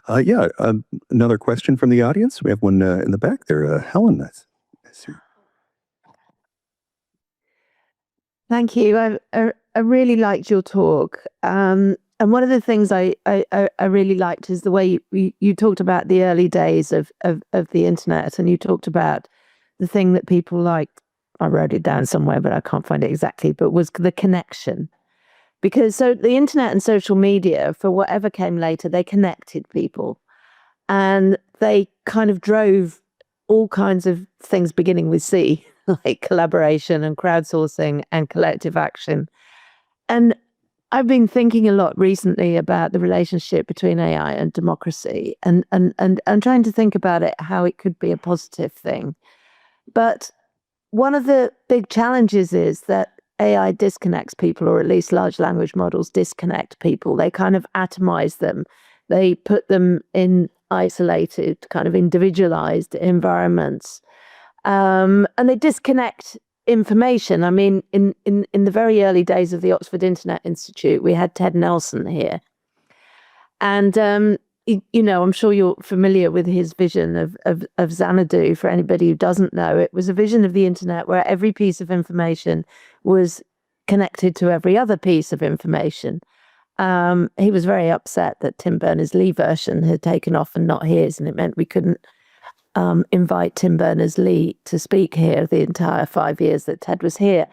Another question from the audience. We have one in the back there. Helen. Thank you. I really liked your talk. And one of the things I really liked is the way you talked about the early days of the internet, and you talked about the thing that people like, I wrote it down somewhere, but I can't find it exactly, but was the connection. Because so the internet and social media, for whatever came later, they connected people. And they kind of drove all kinds of things beginning with C, like collaboration and crowdsourcing and collective action. And I've been thinking a lot recently about the relationship between AI and democracy, and trying to think about it, how it could be a positive thing. But one of the big challenges is that AI disconnects people, or at least large language models disconnect people. They kind of atomize them. They put them in isolated, kind of individualized environments. And they disconnect information. I mean, in the very early days of the Oxford Internet Institute, we had Ted Nelson here. And, I'm sure you're familiar with his vision of Xanadu. For anybody who doesn't know, it was a vision of the internet where every piece of information was connected to every other piece of information. He was very upset that Tim Berners-Lee version had taken off and not his, and it meant we couldn't invite Tim Berners-Lee to speak here the entire 5 years that Ted was here.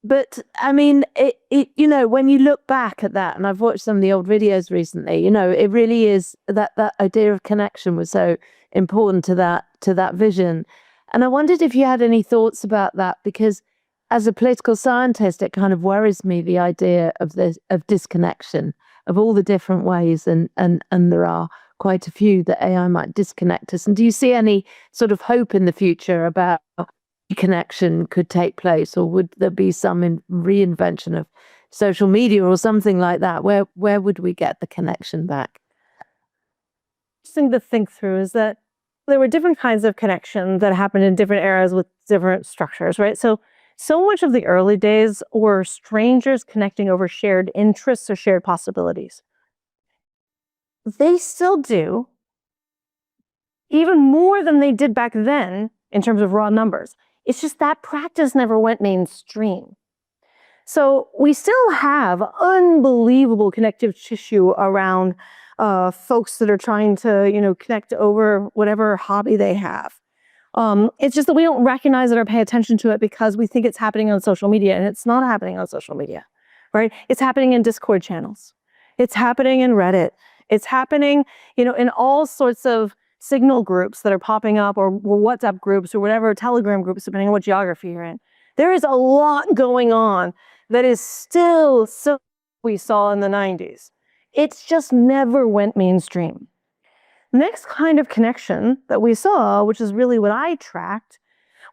But I mean, when you look back at that, and I've watched some of the old videos recently, it really is that idea of connection was so important to that vision. And I wondered if you had any thoughts about that, because as a political scientist, it kind of worries me, the idea of disconnection, of all the different ways, and there are quite a few that AI might disconnect us. And do you see any sort of hope in the future about connection could take place, or would there be some reinvention of social media or something like that? Where would we get the connection back? Interesting to think through is that there were different kinds of connection that happened in different eras with different structures, right? So much of the early days were strangers connecting over shared interests or shared possibilities. They still do, even more than they did back then in terms of raw numbers. It's just that practice never went mainstream. So we still have unbelievable connective tissue around folks that are trying to, connect over whatever hobby they have. It's just that we don't recognize it or pay attention to it because we think it's happening on social media, and it's not happening on social media, right? It's happening in Discord channels. It's happening in Reddit. It's happening, in all sorts of Signal groups that are popping up, or WhatsApp groups, or whatever, Telegram groups, depending on what geography you're in. There is a lot going on that is still so we saw in the 90s. It's just never went mainstream. Next kind of connection that we saw, which is really what I tracked,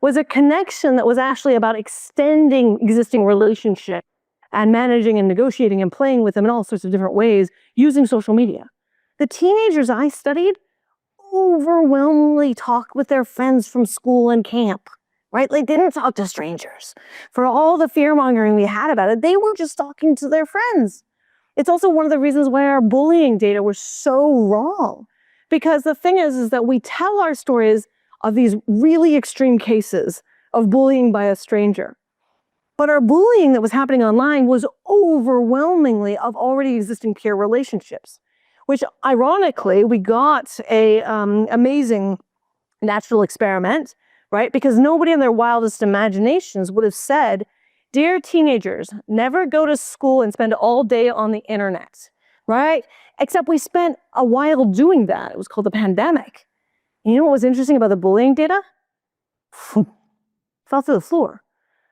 was a connection that was actually about extending existing relationships and managing and negotiating and playing with them in all sorts of different ways using social media. The teenagers I studied overwhelmingly talked with their friends from school and camp, right? They didn't talk to strangers. For all the fear-mongering we had about it, they were just talking to their friends. It's also one of the reasons why our bullying data was so wrong. Because the thing is that we tell our stories of these really extreme cases of bullying by a stranger. But our bullying that was happening online was overwhelmingly of already existing peer relationships, which ironically, we got a amazing natural experiment, right? Because nobody in their wildest imaginations would have said, dear teenagers, never go to school and spend all day on the internet, right? Except we spent a while doing that. It was called the pandemic. And you know what was interesting about the bullying data? Fell through the floor.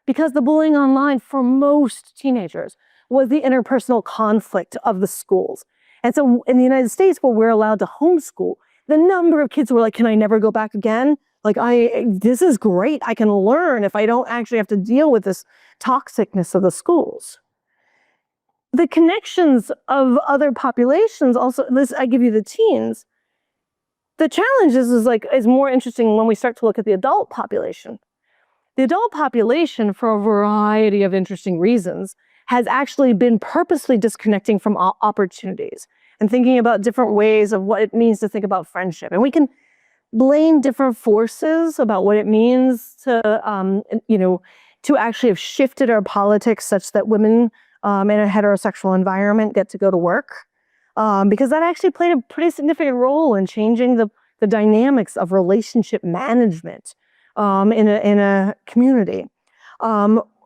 Because the bullying online for most teenagers was the interpersonal conflict of the schools. And so in the United States, where we're allowed to homeschool, the number of kids who were like, can I never go back again? Like, this is great. I can learn if I don't actually have to deal with this toxicness of the schools. The connections of other populations also, I give you the teens. The challenge is more interesting when we start to look at the adult population. The adult population, for a variety of interesting reasons, has actually been purposely disconnecting from opportunities and thinking about different ways of what it means to think about friendship. And we can blame different forces about what it means to, to actually have shifted our politics such that women in a heterosexual environment get to go to work, because that actually played a pretty significant role in changing the dynamics of relationship management in a community.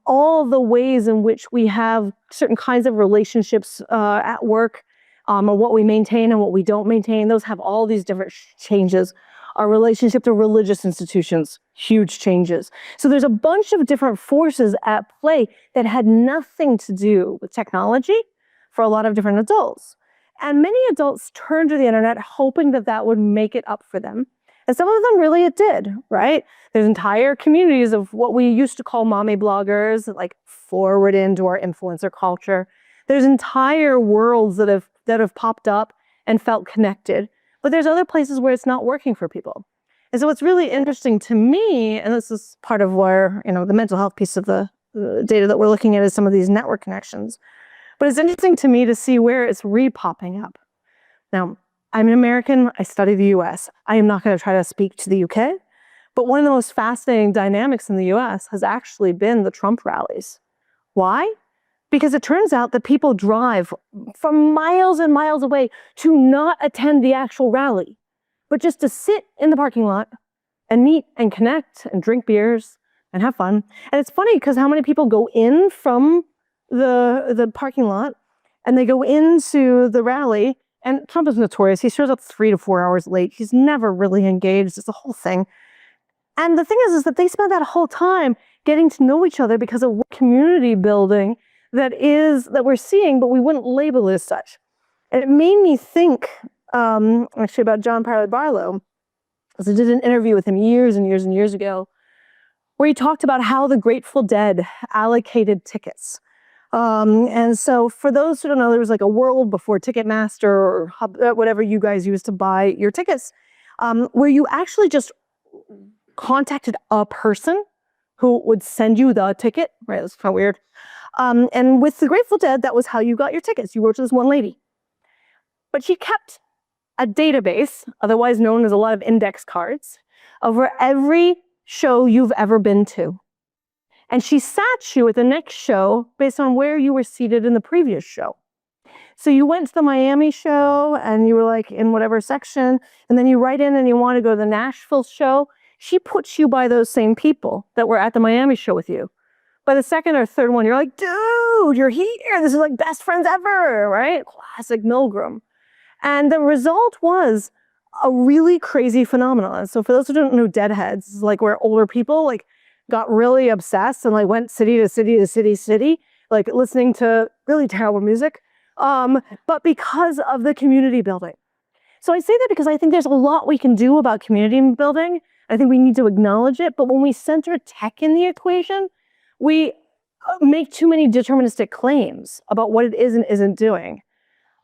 All the ways in which we have certain kinds of relationships at work, or what we maintain and what we don't maintain, those have all these different changes our relationship to religious institutions, huge changes. So there's a bunch of different forces at play that had nothing to do with technology for a lot of different adults. And many adults turned to the internet hoping that that would make it up for them. And some of them really it did, right? There's entire communities of what we used to call mommy bloggers, like forward into our influencer culture. There's entire worlds that have popped up and felt connected. But there's other places where it's not working for people. And so what's really interesting to me, and this is part of where, the mental health piece of the data that we're looking at is some of these network connections. But it's interesting to me to see where it's re-popping up. Now, I'm an American, I study the US. I am not going to try to speak to the UK, but one of the most fascinating dynamics in the US has actually been the Trump rallies. Why? Because it turns out that people drive from miles and miles away to not attend the actual rally, but just to sit in the parking lot and meet and connect and drink beers and have fun. And it's funny because how many people go in from the parking lot and they go into the rally. And Trump is notorious. He shows up 3 to 4 hours late. He's never really engaged. It's a whole thing. And the thing is that they spend that whole time getting to know each other because of community building that we're seeing, but we wouldn't label it as such. And it made me think actually about John Parley Barlow, because I did an interview with him years and years and years ago, where he talked about how the Grateful Dead allocated tickets. And so for those who don't know, there was like a world before Ticketmaster or whatever you guys used to buy your tickets, where you actually just contacted a person who would send you the ticket, right? That's kind of weird. And with the Grateful Dead, that was how you got your tickets. You wrote to this one lady. But she kept a database, otherwise known as a lot of index cards, over every show you've ever been to. And she sat you at the next show based on where you were seated in the previous show. So you went to the Miami show and you were like in whatever section, and then you write in and you want to go to the Nashville show. She puts you by those same people that were at the Miami show with you. By the second or third one, you're like, dude, you're here. This is like best friends ever, right? Classic Milgram. And the result was a really crazy phenomenon. So for those who don't know Deadheads, it's like where older people got really obsessed and went city to city to city to city, listening to really terrible music, but because of the community building. So I say that because I think there's a lot we can do about community building. I think we need to acknowledge it, but when we center tech in the equation, we make too many deterministic claims about what it is and isn't doing.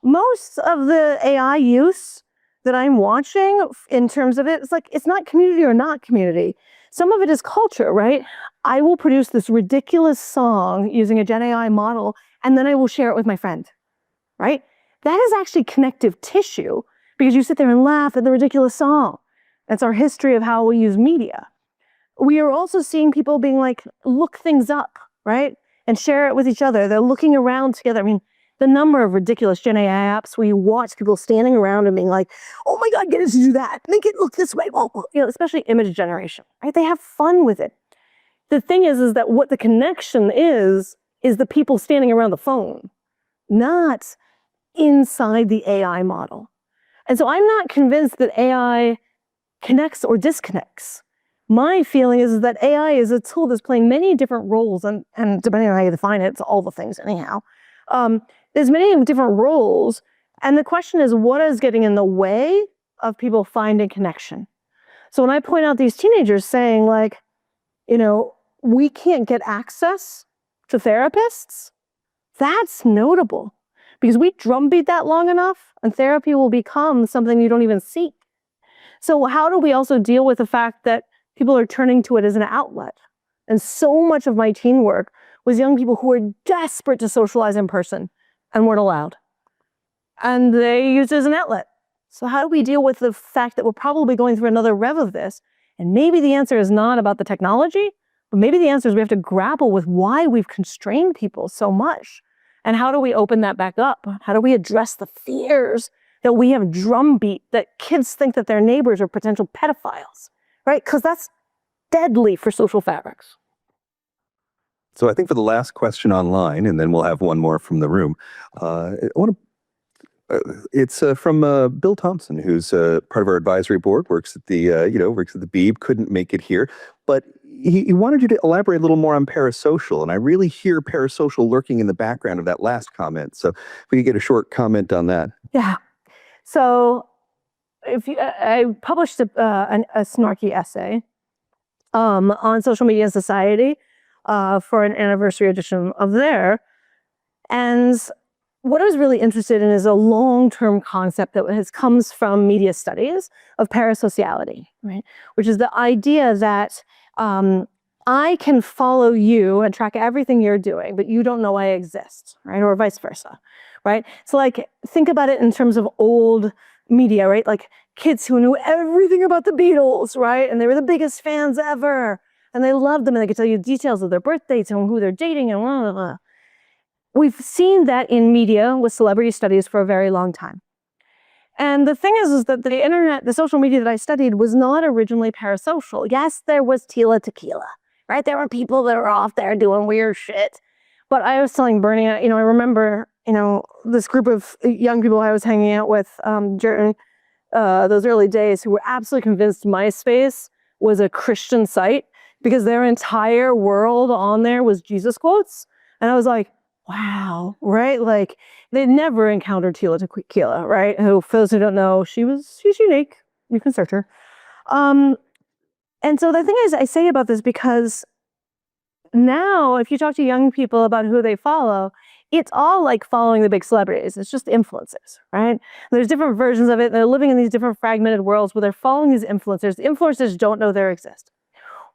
Most of the AI use that I'm watching in terms of it, it's not community or not community. Some of it is culture, right? I will produce this ridiculous song using a Gen AI model, and then I will share it with my friend, right? That is actually connective tissue because you sit there and laugh at the ridiculous song. That's our history of how we use media. We are also seeing people being look things up, right? And share it with each other. They're looking around together. I mean, the number of ridiculous Gen AI apps where you watch people standing around and being like, oh my God, get it to do that. Make it look this way. Whoa. Especially image generation, right? They have fun with it. The thing is that what the connection is the people standing around the phone, not inside the AI model. And so I'm not convinced that AI connects or disconnects. My feeling is that AI is a tool that's playing many different roles, and depending on how you define it, it's all the things anyhow. There's many different roles, and the question is, what is getting in the way of people finding connection? So when I point out these teenagers saying we can't get access to therapists, that's notable because we drumbeat that long enough and therapy will become something you don't even seek. So how do we also deal with the fact that people are turning to it as an outlet? And so much of my teen work was young people who were desperate to socialize in person and weren't allowed. And they used it as an outlet. So how do we deal with the fact that we're probably going through another rev of this? And maybe the answer is not about the technology, but maybe the answer is we have to grapple with why we've constrained people so much. And how do we open that back up? How do we address the fears that we have drumbeat that kids think that their neighbors are potential pedophiles, right? Because that's deadly for social fabrics. So I think for the last question online, and then we'll have one more from the room, I want to It's from Bill Thompson, who's part of our advisory board, works at the works at the Beeb. Couldn't make it here, but he wanted you to elaborate a little more on parasocial, and I really hear parasocial lurking in the background of that last comment. So if we could get a short comment on that. Yeah. So I published a snarky essay on social media and society for an anniversary edition of there. And what I was really interested in is a long-term concept that comes from media studies of parasociality, right? Which is the idea that I can follow you and track everything you're doing, but you don't know I exist, right? Or vice versa, right? So like, think about it in terms of old media, right? Like kids who knew everything about the Beatles, right? And they were the biggest fans ever. And they loved them and they could tell you details of their birth dates and who they're dating and blah, blah, blah. We've seen that in media with celebrity studies for a very long time. And the thing is that the internet, the social media that I studied was not originally parasocial. Yes, there was Tila Tequila, right? There were people that were off there doing weird shit. But I was telling Bernie, I remember, this group of young people I was hanging out with during those early days who were absolutely convinced MySpace was a Christian site because their entire world on there was Jesus quotes. And I was like, wow, right? Like they'd never encountered Tila Tequila, right? Who, for those who don't know, she's unique. You can search her. And so the thing is, I say about this because now, if you talk to young people about who they follow, it's all like following the big celebrities. It's just influencers, right? There's different versions of it. They're living in these different fragmented worlds where they're following these influencers. The influencers don't know they exist.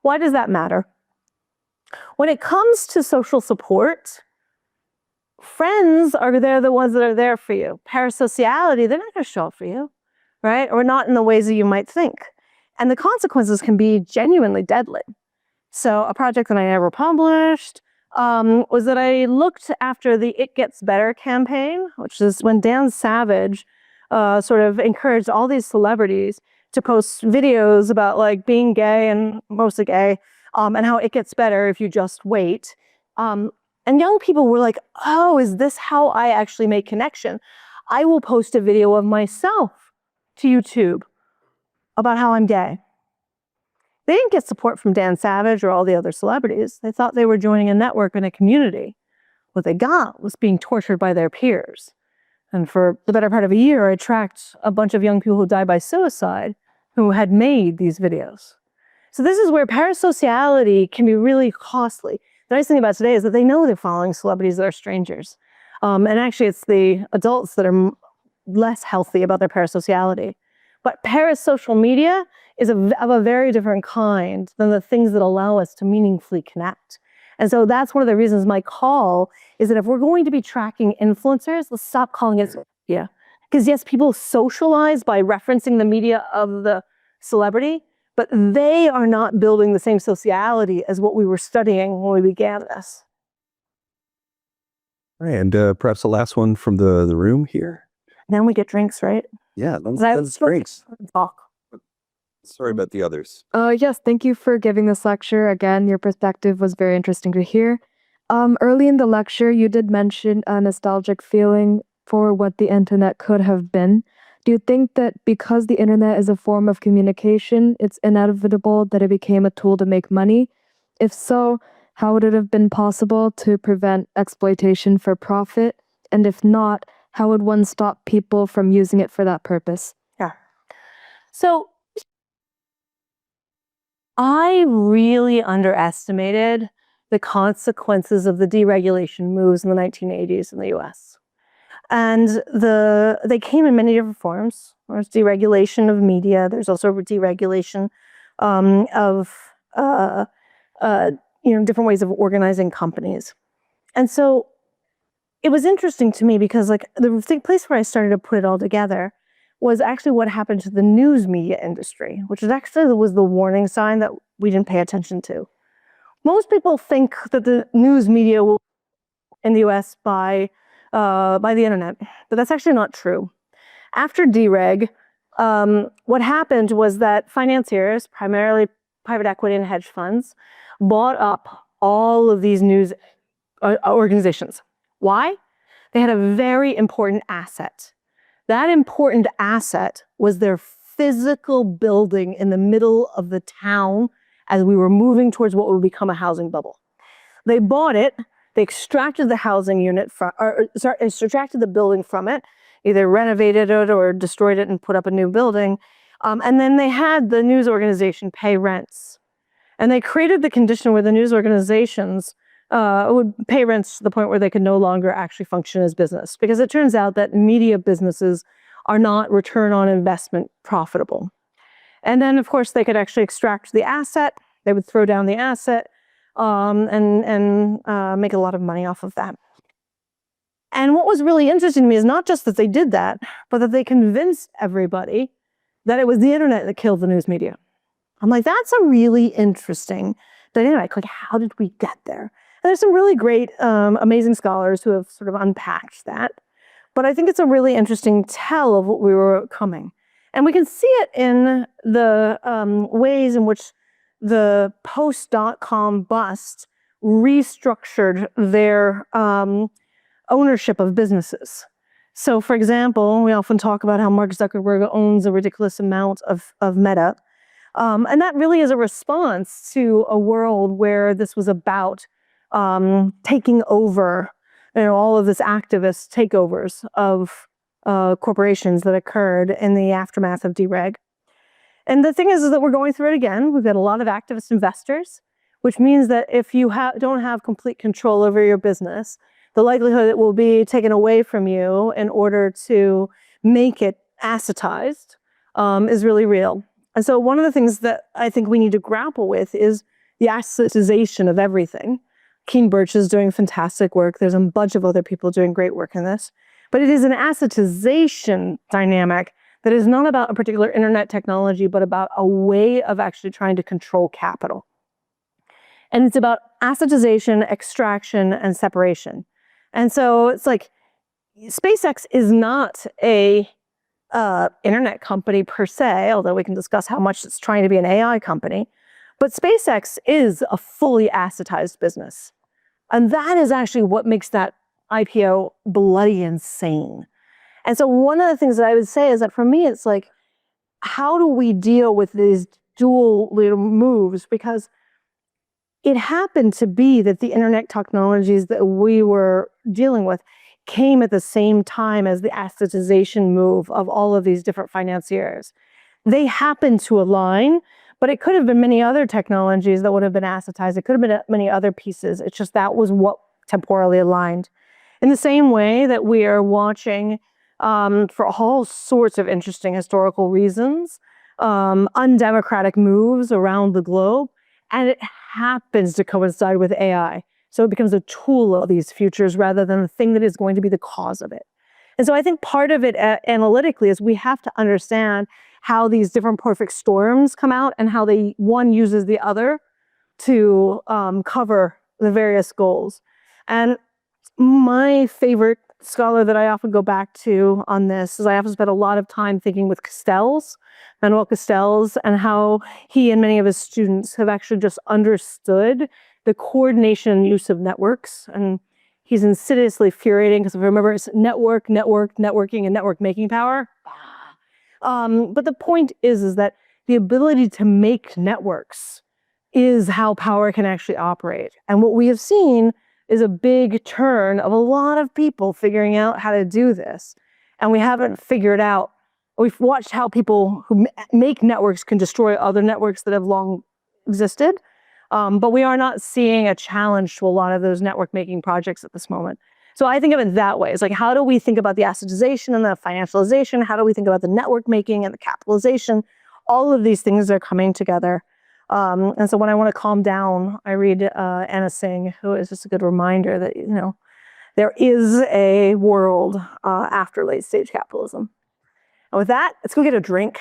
Why does that matter? When it comes to social support, friends are the ones that are there for you. Parasociality, they're not going to show up for you, right? Or not in the ways that you might think. And the consequences can be genuinely deadly. So a project that I never published was that I looked after the It Gets Better campaign, which is when Dan Savage sort of encouraged all these celebrities to post videos about like being gay and mostly gay and how it gets better if you just wait. And young people were like, oh, is this how I actually make connection? I will post a video of myself to YouTube about how I'm gay. They didn't get support from Dan Savage or all the other celebrities. They thought they were joining a network and a community. What they got was being tortured by their peers. And for the better part of a year, I tracked a bunch of young people who died by suicide who had made these videos. So this is where parasociality can be really costly. The nice thing about today is that they know they're following celebrities that are strangers. And actually, it's the adults that are less healthy about their parasociality. But parasocial media is of a very different kind than the things that allow us to meaningfully connect. And so that's one of the reasons my call is that if we're going to be tracking influencers, let's stop calling it media. Because yes, people socialize by referencing the media of the celebrity, but they are not building the same sociality as what we were studying when we began this. All right, and perhaps the last one from the room here. Then we get drinks, right? Yeah, that's drinks. Talk. Sorry about the others. Yes, thank you for giving this lecture. Again, your perspective was very interesting to hear. Early in the lecture, you did mention a nostalgic feeling for what the internet could have been. Do you think that because the internet is a form of communication, it's inevitable that it became a tool to make money? If so, how would it have been possible to prevent exploitation for profit? And if not, how would one stop people from using it for that purpose? Yeah. So I really underestimated the consequences of the deregulation moves in the 1980s in the US. And they came in many different forms. There's deregulation of media. There's also deregulation of different ways of organizing companies. And so it was interesting to me because like the place where I started to put it all together was actually what happened to the news media industry, which was the warning sign that we didn't pay attention to. Most people think that the news media will in the US by the internet, but that's actually not true. After dereg, what happened was that financiers, primarily private equity and hedge funds, bought up all of these news organizations. Why? They had a very important asset. That important asset was their physical building in the middle of the town as we were moving towards what would become a housing bubble. They bought it, they extracted the housing unit extracted the building from it, either renovated it or destroyed it and put up a new building. And then they had the news organization pay rents. And they created the condition where the news organizations would pay rents to the point where they could no longer actually function as business. Because it turns out that media businesses are not return on investment profitable. And then, of course, they could actually extract the asset. They would throw down the asset and make a lot of money off of that. And what was really interesting to me is not just that they did that, but that they convinced everybody that it was the internet that killed the news media. I'm like, that's a really interesting dynamic. Like, how did we get there? And there's some really great, amazing scholars who have sort of unpacked that. But I think it's a really interesting tell of what we were coming. And we can see it in the ways in which the post-dot-com bust restructured their ownership of businesses. So, for example, we often talk about how Mark Zuckerberg owns a ridiculous amount of Meta. And that really is a response to a world where this was about taking over, all of this activist takeovers of corporations that occurred in the aftermath of dereg. And the thing is that we're going through it again. We've got a lot of activist investors, which means that if you don't have complete control over your business, the likelihood it will be taken away from you in order to make it assetized is really real. And so one of the things that I think we need to grapple with is the assetization of everything. Keen Birch is doing fantastic work. There's a bunch of other people doing great work in this. But it is an assetization dynamic that is not about a particular internet technology, but about a way of actually trying to control capital. And it's about assetization, extraction, and separation. And so it's like, SpaceX is not a internet company per se, although we can discuss how much it's trying to be an AI company. But SpaceX is a fully assetized business. And that is actually what makes that IPO bloody insane. And so one of the things that I would say is that for me, it's like, how do we deal with these dual little moves? Because it happened to be that the internet technologies that we were dealing with came at the same time as the assetization move of all of these different financiers. They happened to align, but it could have been many other technologies that would have been assetized. It could have been many other pieces. It's just that was what temporally aligned. In the same way that we are watching for all sorts of interesting historical reasons, undemocratic moves around the globe, and it happens to coincide with AI. So it becomes a tool of these futures rather than the thing that is going to be the cause of it. And so I think part of it analytically is we have to understand how these different perfect storms come out and how one uses the other to cover the various goals. And my favorite scholar that I often go back to on this is I often spend a lot of time thinking with Manuel Castells, and how he and many of his students have actually just understood the coordination and use of networks. And he's insidiously infuriating because if I remember, it's networking, and network making power. But the point is that the ability to make networks is how power can actually operate. And what we have seen is a big turn of a lot of people figuring out how to do this. And we haven't figured out, we've watched how people who make networks can destroy other networks that have long existed. But we are not seeing a challenge to a lot of those network making projects at this moment. So I think of it that way. It's like, how do we think about the assetization and the financialization? How do we think about the network making and the capitalization? All of these things are coming together. And so when I want to calm down, I read Anna Singh, who is just a good reminder that, there is a world after late stage capitalism. And with that, let's go get a drink.